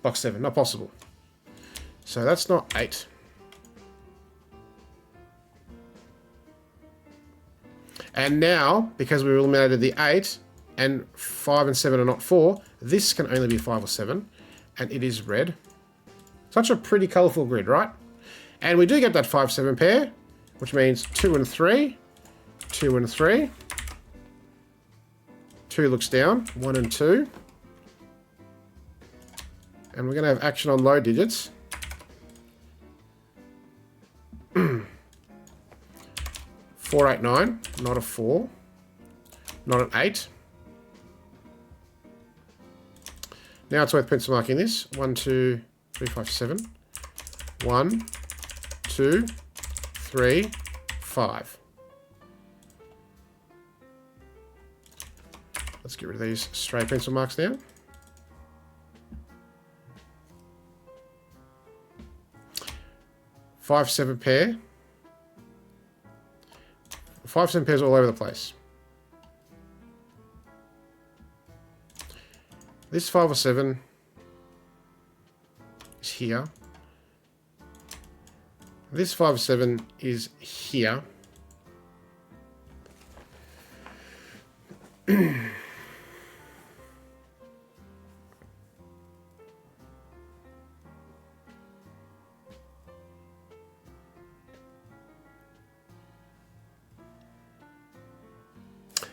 box 7? Not possible. So that's not 8. And now, because we eliminated the 8, and 5 and 7 are not 4, this can only be 5 or 7, and it is red. Such a pretty colourful grid, right? And we do get that 5-7 pair, which means 2 and 3, 2 and 3. 2 looks down, 1 and 2. And we're going to have action on low digits. 4, 8, 9, not a 4. Not an 8. Now it's worth pencil marking this. 1, 2, 3, 5, 7. 1, 2, 3, 5. Let's get rid of these stray pencil marks now. Five, 7 pair. 5, 7 pairs all over the place. This 5 or 7 is here. This 5 or 7 is here.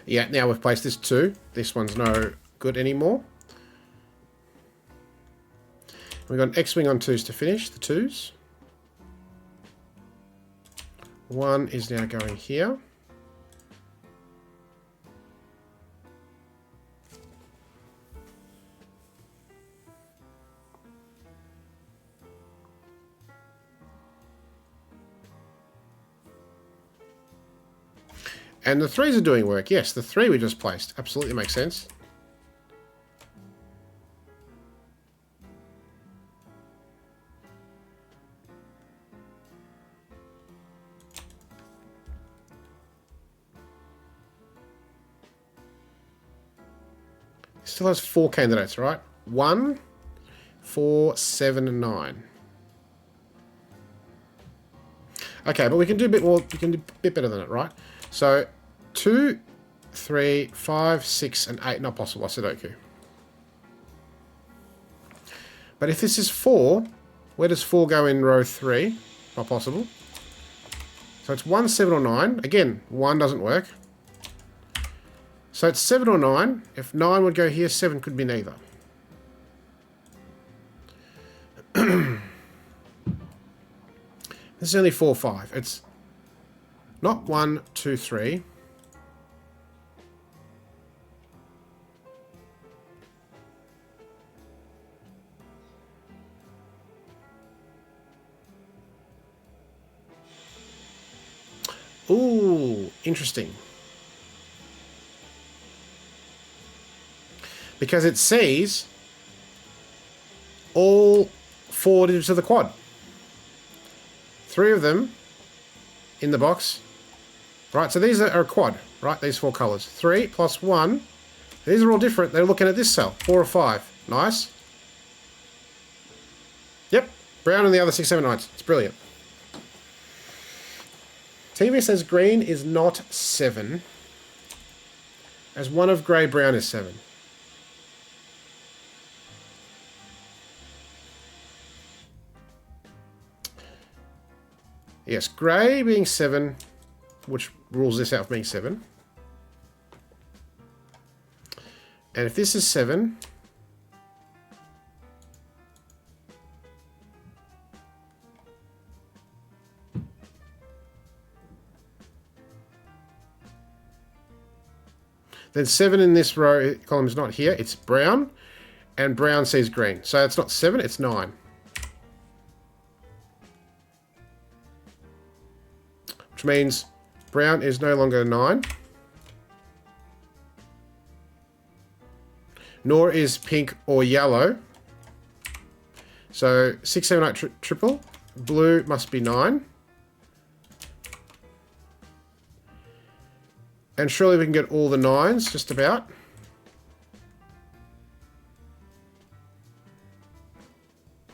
Yeah, now we've placed this 2. This one's no good anymore. We've got an X-wing on 2s to finish, the 2s. 1 is now going here. And the 3s are doing work. Yes, the 3 we just placed. Absolutely makes sense. Still has 4 candidates, right? 1, 4, 7, and 9. Okay, but we can do a bit more. We can do a bit better than it, right? So 2, 3, 5, 6, and 8 not possible. Sudoku. But if this is 4, where does 4 go in row 3? Not possible. So it's 1, 7, or 9. Again, 1 doesn't work. So it's 7 or 9. If 9 would go here, 7 could be neither. This is only 4, 5. It's not 1, 2, 3. Ooh, interesting. Because it sees all 4 digits of the quad. 3 of them in the box. Right, so these are a quad, right? These 4 colours. 3 plus 1. These are all different. They're looking at this cell. 4 or 5. Nice. Yep. Brown and the other 6, 7, 9. It's brilliant. TV says green is not 7, as one of grey brown is 7. Yes, grey being 7, which rules this out for being 7. And if this is 7, then 7 in this row column is not here, it's brown, and brown sees green. So it's not 7, it's 9. Which means brown is no longer 9. Nor is pink or yellow. So 6, 7, 8 triple. Blue must be 9. And surely we can get all the 9s, just about.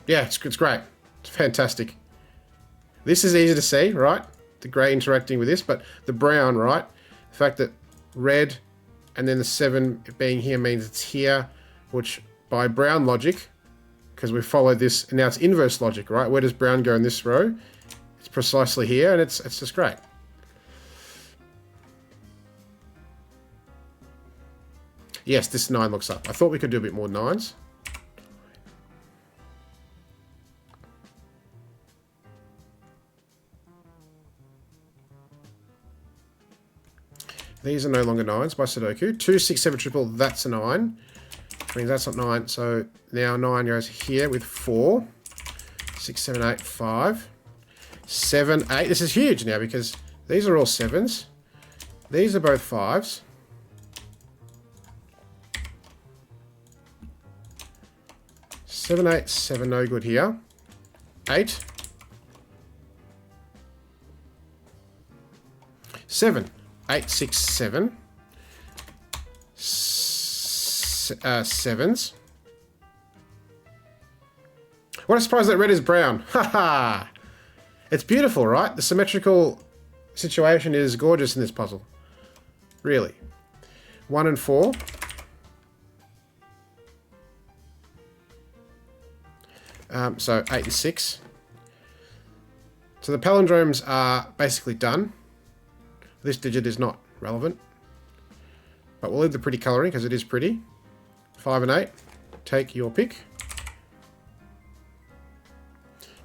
Yeah, it's great. It's fantastic. This is easy to see, right? The grey interacting with this, but the brown, right? The fact that red and then the 7 being here means it's here, which by brown logic, because we followed this, and now it's inverse logic, right? Where does brown go in this row? It's precisely here, and it's just great. Yes, this 9 looks up. I thought we could do a bit more 9s. These are no longer 9s by Sudoku. 2, 6, 7 triple, that's a 9. Which means that's not 9. So now 9 goes here with 4. 6, 7, 8, 5. 7, 8. This is huge now because these are all 7s. These are both 5s. 7, 8, 7, no good here. 8. 7. 8, 6, 7. 7s. What a surprise that red is brown. Haha! It's beautiful, right? The symmetrical situation is gorgeous in this puzzle. Really. 1 and 4. So 8 and 6. So the palindromes are basically done. This digit is not relevant. But we'll leave the pretty colouring because it is pretty. 5 and 8. Take your pick.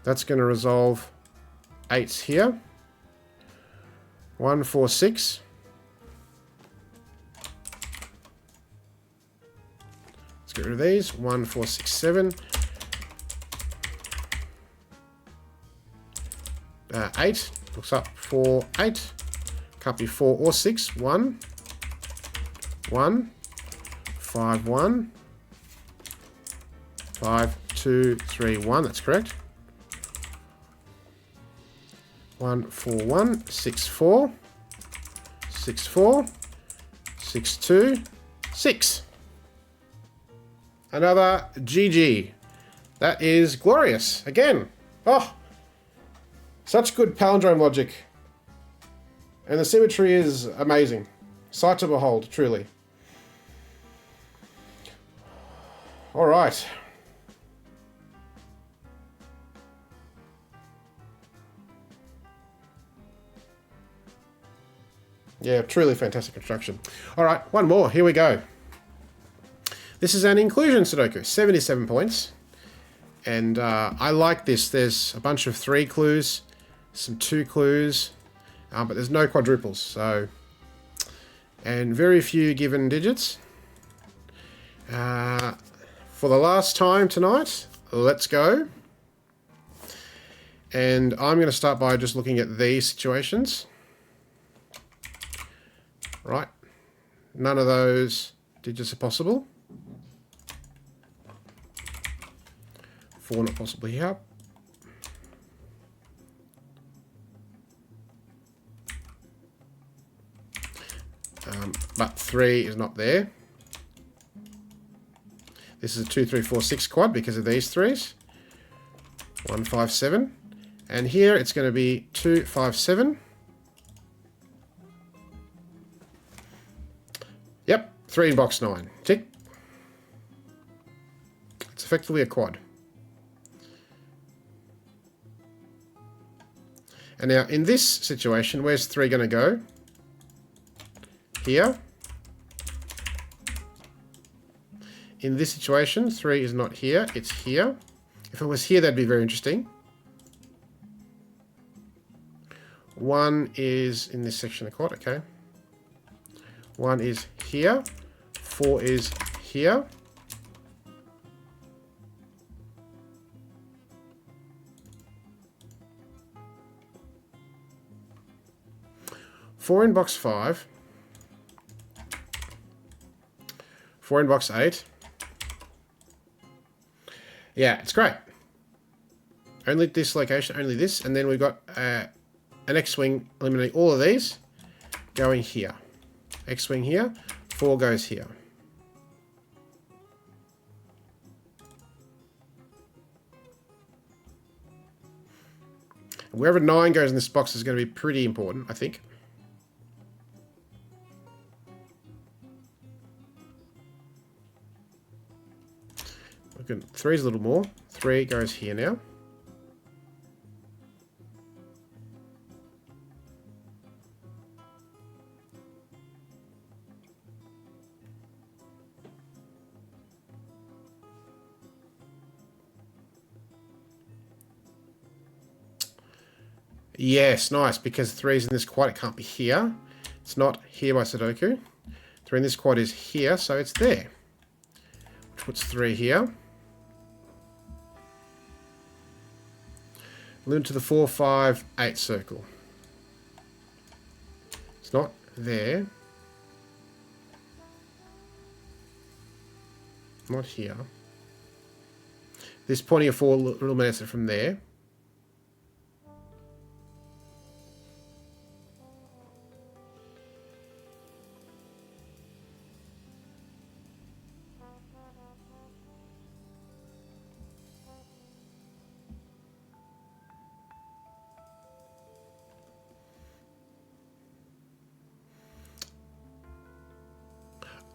That's going to resolve 8s here. 1, 4, 6. Let's get rid of these. 1, 4, 6, 7. 8. Looks up 4, 8. Can't be 4 or 6. 1. 1. 5, 1. 5, 2, 3, 1. That's correct. 1, 4, 1. 6, 4. 6, 4. 6, 2. 6. Another GG. That is glorious. Again. Oh. Such good palindrome logic. And the symmetry is amazing. Sight to behold, truly. Alright. Yeah, truly fantastic construction. All right, one more. Here we go. This is an inclusion Sudoku, 77 points. And I like this. There's a bunch of 3 clues, some 2 clues, but there's no quadruples. So, and very few given digits. For the last time tonight, let's go. And I'm going to start by just looking at these situations. Right. None of those digits are possible. 4 not possible here. But 3 is not there. This is a 2, 3, 4, 6 quad because of these 3s. 1, 5, 7. And here it's going to be 2, 5, 7. Yep, 3 in box 9. Tick. It's effectively a quad. And now in this situation, where's 3 going to go? Here. In this situation, 3 is not here, it's here. If it was here, that'd be very interesting. 1 is in this section of quad, okay. 1 is here. 4 is here. Four in box 5. 4 in box 8. Yeah, it's great. Only this location, only this, and then we've got an X-wing eliminating all of these, going here. X-wing here, 4 goes here. Wherever 9 goes in this box is going to be pretty important, I think. Look at 3's a little more. 3 goes here now. Yes, nice, because 3's in this quad, it can't be here. It's not here by Sudoku. 3 in this quad is here, so it's there. Which puts 3 here. Limit to the 4, 5, 8 circle. It's not there. Not here. This pointing of 4 eliminates it from there.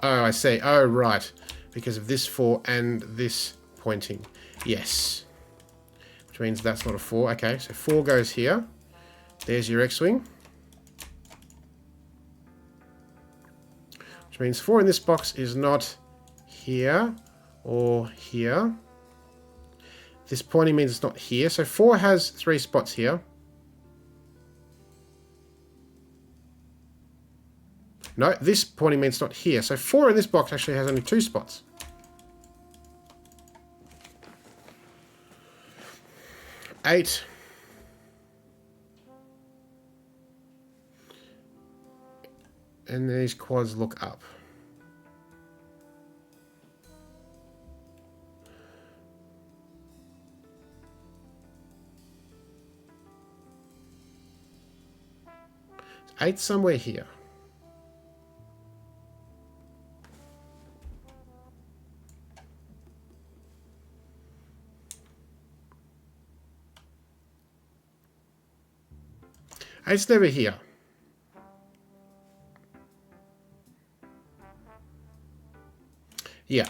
Oh, I see. Oh, right. Because of this 4 and this pointing. Yes. Which means that's not a 4. Okay, so 4 goes here. There's your X-wing. Which means 4 in this box is not here or here. This pointing means it's not here. So 4 has 3 spots here. No, this pointing means it's not here. So 4 in this box actually has only 2 spots. Eight. And these quads look up. Eight somewhere here. It's never here. Yeah.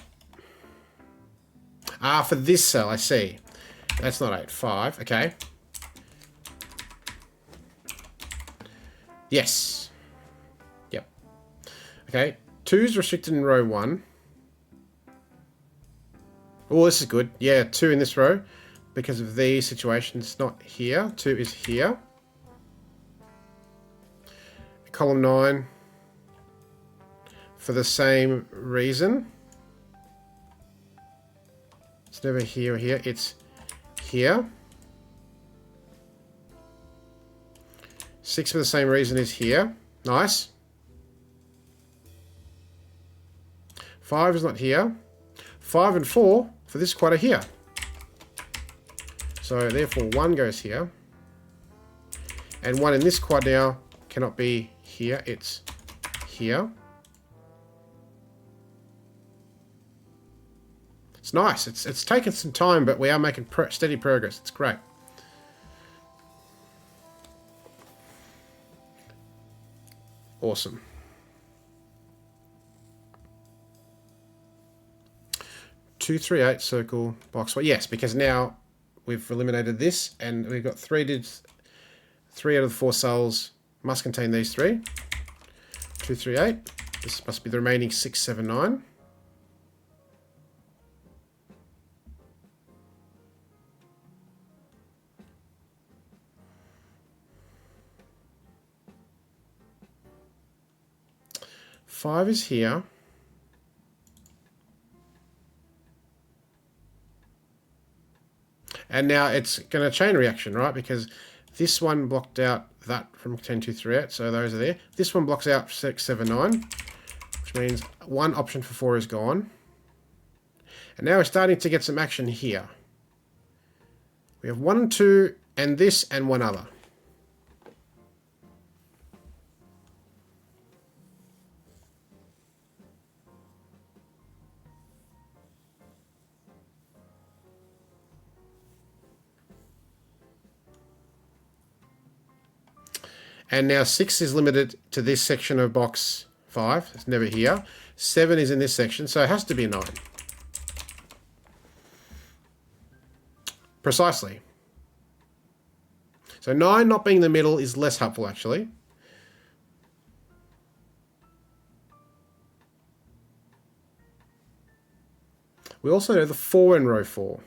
Ah, for this cell, I see. That's not 8. 5, okay. Yes. Okay, 2 is restricted in row 1. Oh, this is good. Yeah, 2 in this row. Because of these situations, not here. 2 is here. Column 9. For the same reason. It's never here or here. It's here. 6 for the same reason is here. Nice. 5 is not here. 5 and 4 for this quad are here. So therefore 1 goes here. And 1 in this quad now cannot be here. It's here. It's nice. It's taken some time, but we are making steady progress. It's great. Awesome. Two, 3, 8 circle box. Well, yes, because now we've eliminated this, and we've got 3 digits. 3 out of the 4 cells must contain these 3. 2, 3, 8. This must be the remaining 6, 7, 9. Five is here. And now it's going to chain reaction, right? Because this one blocked out that from 10, 2, 3, 8. So those are there. This one blocks out 6, 7, 9. Which means one option for 4 is gone. And now we're starting to get some action here. We have 1 and 2 and this and one other. And now 6 is limited to this section of box 5. It's never here. 7 is in this section, so it has to be a 9. Precisely. So 9 not being in the middle is less helpful, actually. We also know the 4 in row 4.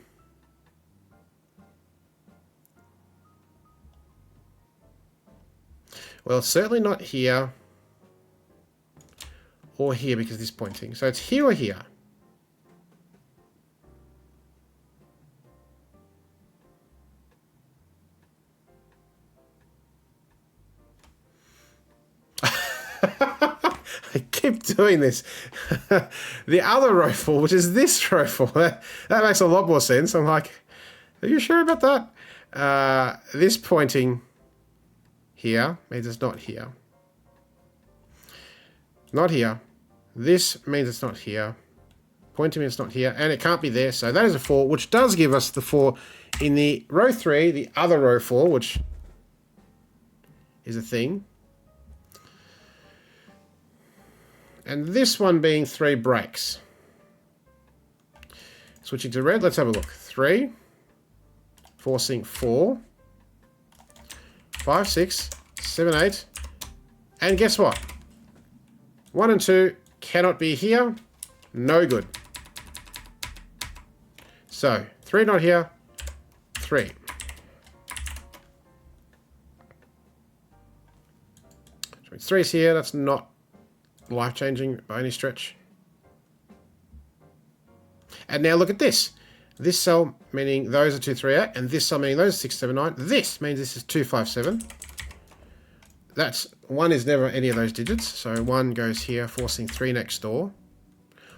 Well, it's certainly not here or here because of this pointing. So it's here or here. I keep doing this. The other row 4, which is this row 4, that makes a lot more sense. I'm like, are you sure about that? This pointing here means it's not here. Not here. This means it's not here. Pointing means it's not here. And it can't be there. So that is a 4, which does give us the 4 in the row 3, the other row 4, which is a thing. And this one being 3 breaks. Switching to red, let's have a look. 3, forcing 4, 5, 6, 7, 8. And guess what? 1 and 2 cannot be here. No good. So, 3 not here, 3. 3 is here, that's not life-changing by any stretch. And now look at this. This cell meaning those are 2, 3, 8, and this cell meaning those are 6, 7, 9. This means this is 2, 5, 7. That's 1 is never any of those digits, so 1 goes here, forcing 3 next door.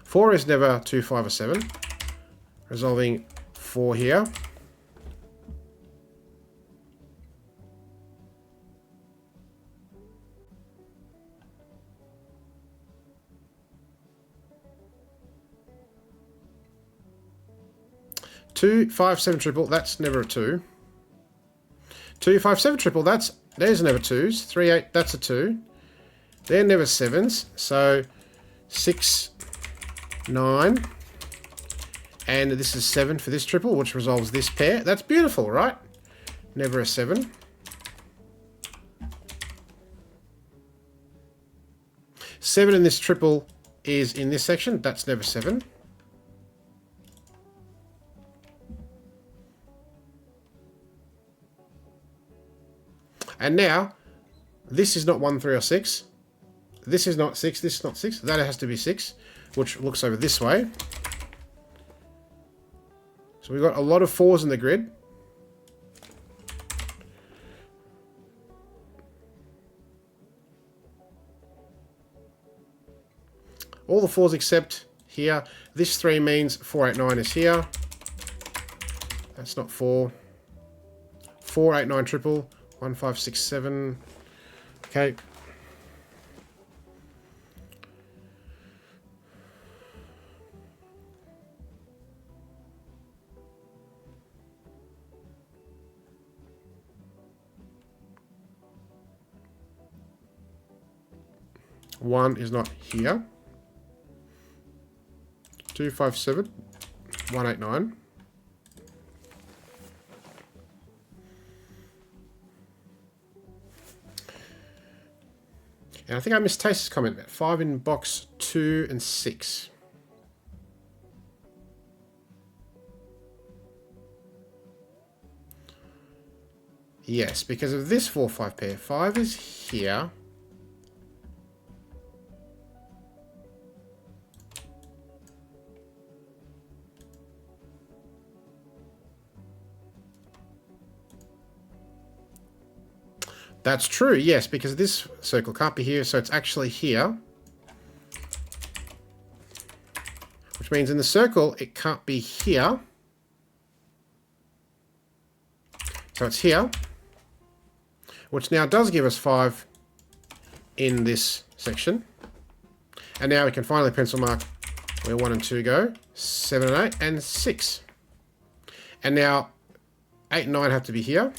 4 is never 2, 5, or 7, resolving 4 here. Two, 5, 7 triple, that's never a 2. 2, 5, 7 triple, there's never 2s. 3, 8, that's a 2. They're never 7s. So 6, 9. And this is 7 for this triple, which resolves this pair. That's beautiful, right? Never a 7. 7 in this triple is in this section. That's never 7. And now, this is not 1, 3, or 6. This is not 6. This is not 6. That has to be 6, which looks over this way. So we've got a lot of 4s in the grid. All the 4s except here. This 3 means 4, 8, 9 is here. That's not 4. 4, 8, 9 triple. 1, 5, 6, 7. Okay. One is not here. 2, 5, 7. 1, 8, 9. And I think I missed Taste's comment. 5 in box 2 and 6. Yes, because of this 4, 5 pair. 5 is here. That's true, yes, because this circle can't be here, so it's actually here. Which means in the circle, it can't be here. So it's here. Which now does give us 5 in this section. And now we can finally pencil mark where 1 and 2 go. 7 and 8 and 6. And now 8 and 9 have to be here,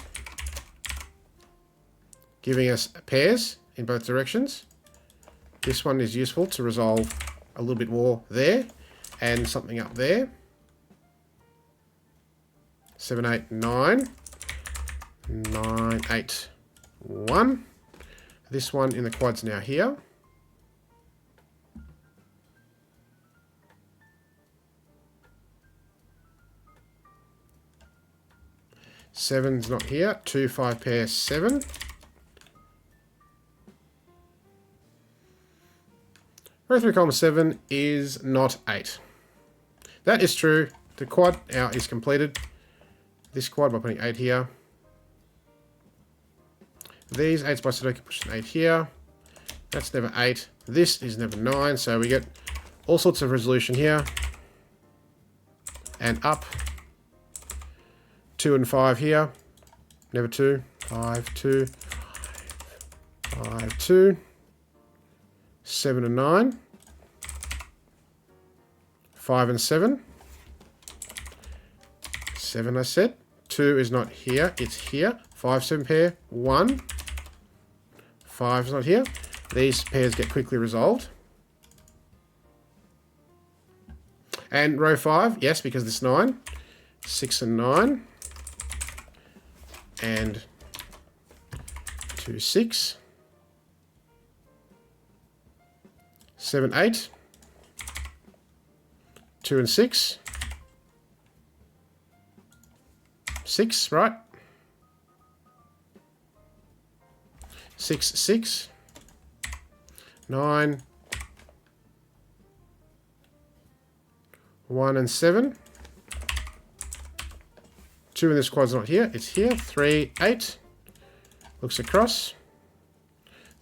giving us pairs in both directions. This one is useful to resolve a little bit more there and something up there. 7, 8, 9. 9, 8, 1. This one in the quad's now here. Seven's not here. 2, 5 pair, 7. Row 3, column 7 is not 8. That is true. The quad now is completed. This quad by putting 8 here. These 8s by Sudoku push an 8 here. That's never 8. This is never 9. So we get all sorts of resolution here. And up. 2 and 5 here. Never 2. 5, 2. 5, 2. 7 and 9. 5 and 7. 7 I said. 2 is not here. It's here. 5, 7 pair. 1. 5 is not here. These pairs get quickly resolved. And row 5, yes, because this 9. 6 and 9. And 2, 6. 7, 8. 2 and 6. 6, right? 6, 6. 9. 1 and 7. 2 in this quad's not here. It's here. 3, 8. Looks across.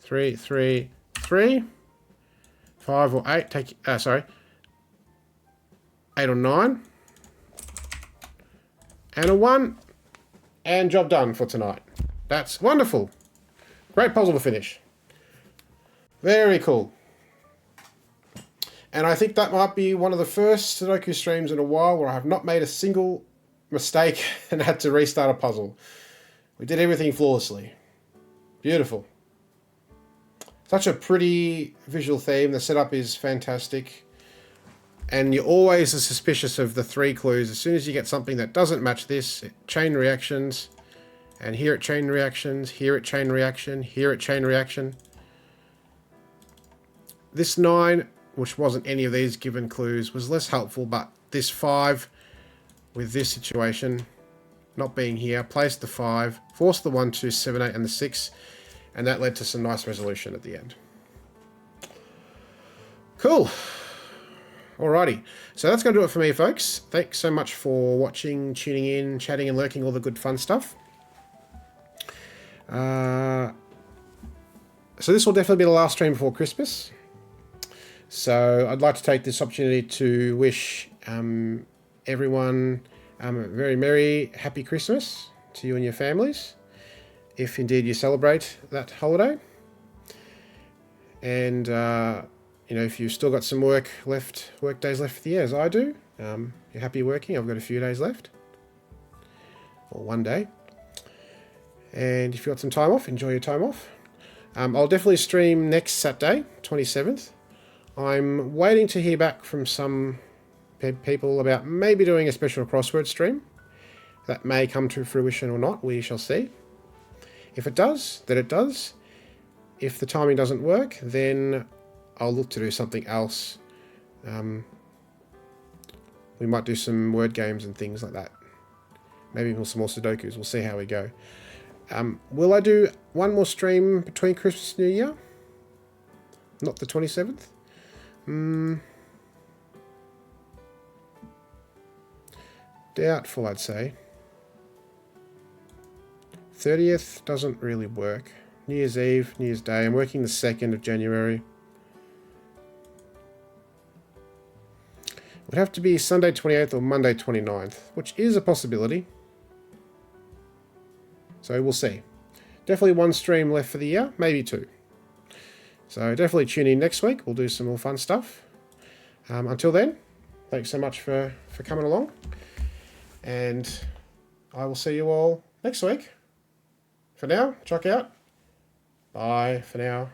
3, 3, 3. 5 or 8. Take, sorry. 8 or 9. And a 1. And job done for tonight. That's wonderful. Great puzzle to finish. Very cool. And I think that might be one of the first Sudoku streams in a while where I have not made a single mistake and had to restart a puzzle. We did everything flawlessly. Beautiful. Such a pretty visual theme. The setup is fantastic. And you're always suspicious of the 3 clues. As soon as you get something that doesn't match this, chain reactions. And here it chain reactions, here it chain reaction, here it chain reaction. This 9, which wasn't any of these given clues, was less helpful, but this 5 with this situation not being here, placed the 5, forced the 1, 2, 7, 8 and the 6, and that led to some nice resolution at the end. Cool. Alrighty, so that's going to do it for me, folks. Thanks so much for watching, tuning in, chatting and lurking, all the good fun stuff. So this will definitely be the last stream before Christmas. So I'd like to take this opportunity to wish everyone a very merry, happy Christmas to you and your families, if indeed you celebrate that holiday. And you know, if you've still got some work days left for the year, as I do, you're happy working. I've got a few days left, or 1 day. And if you've got some time off, enjoy your time off. I'll definitely stream next Saturday, 27th. I'm waiting to hear back from some people about maybe doing a special crossword stream. That may come to fruition or not, we shall see. If it does, then it does. If the timing doesn't work, then I'll look to do something else. We might do some word games and things like that. Maybe some more Sudokus. We'll see how we go. Will I do one more stream between Christmas and New Year? Not the 27th? Doubtful, I'd say. 30th doesn't really work. New Year's Eve, New Year's Day. I'm working the 2nd of January. It would have to be Sunday 28th or Monday 29th, which is a possibility. So we'll see. Definitely one stream left for the year, maybe 2. So definitely tune in next week. We'll do some more fun stuff. Until then, thanks so much for coming along. And I will see you all next week. For now, check out. Bye for now.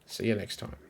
See you next time.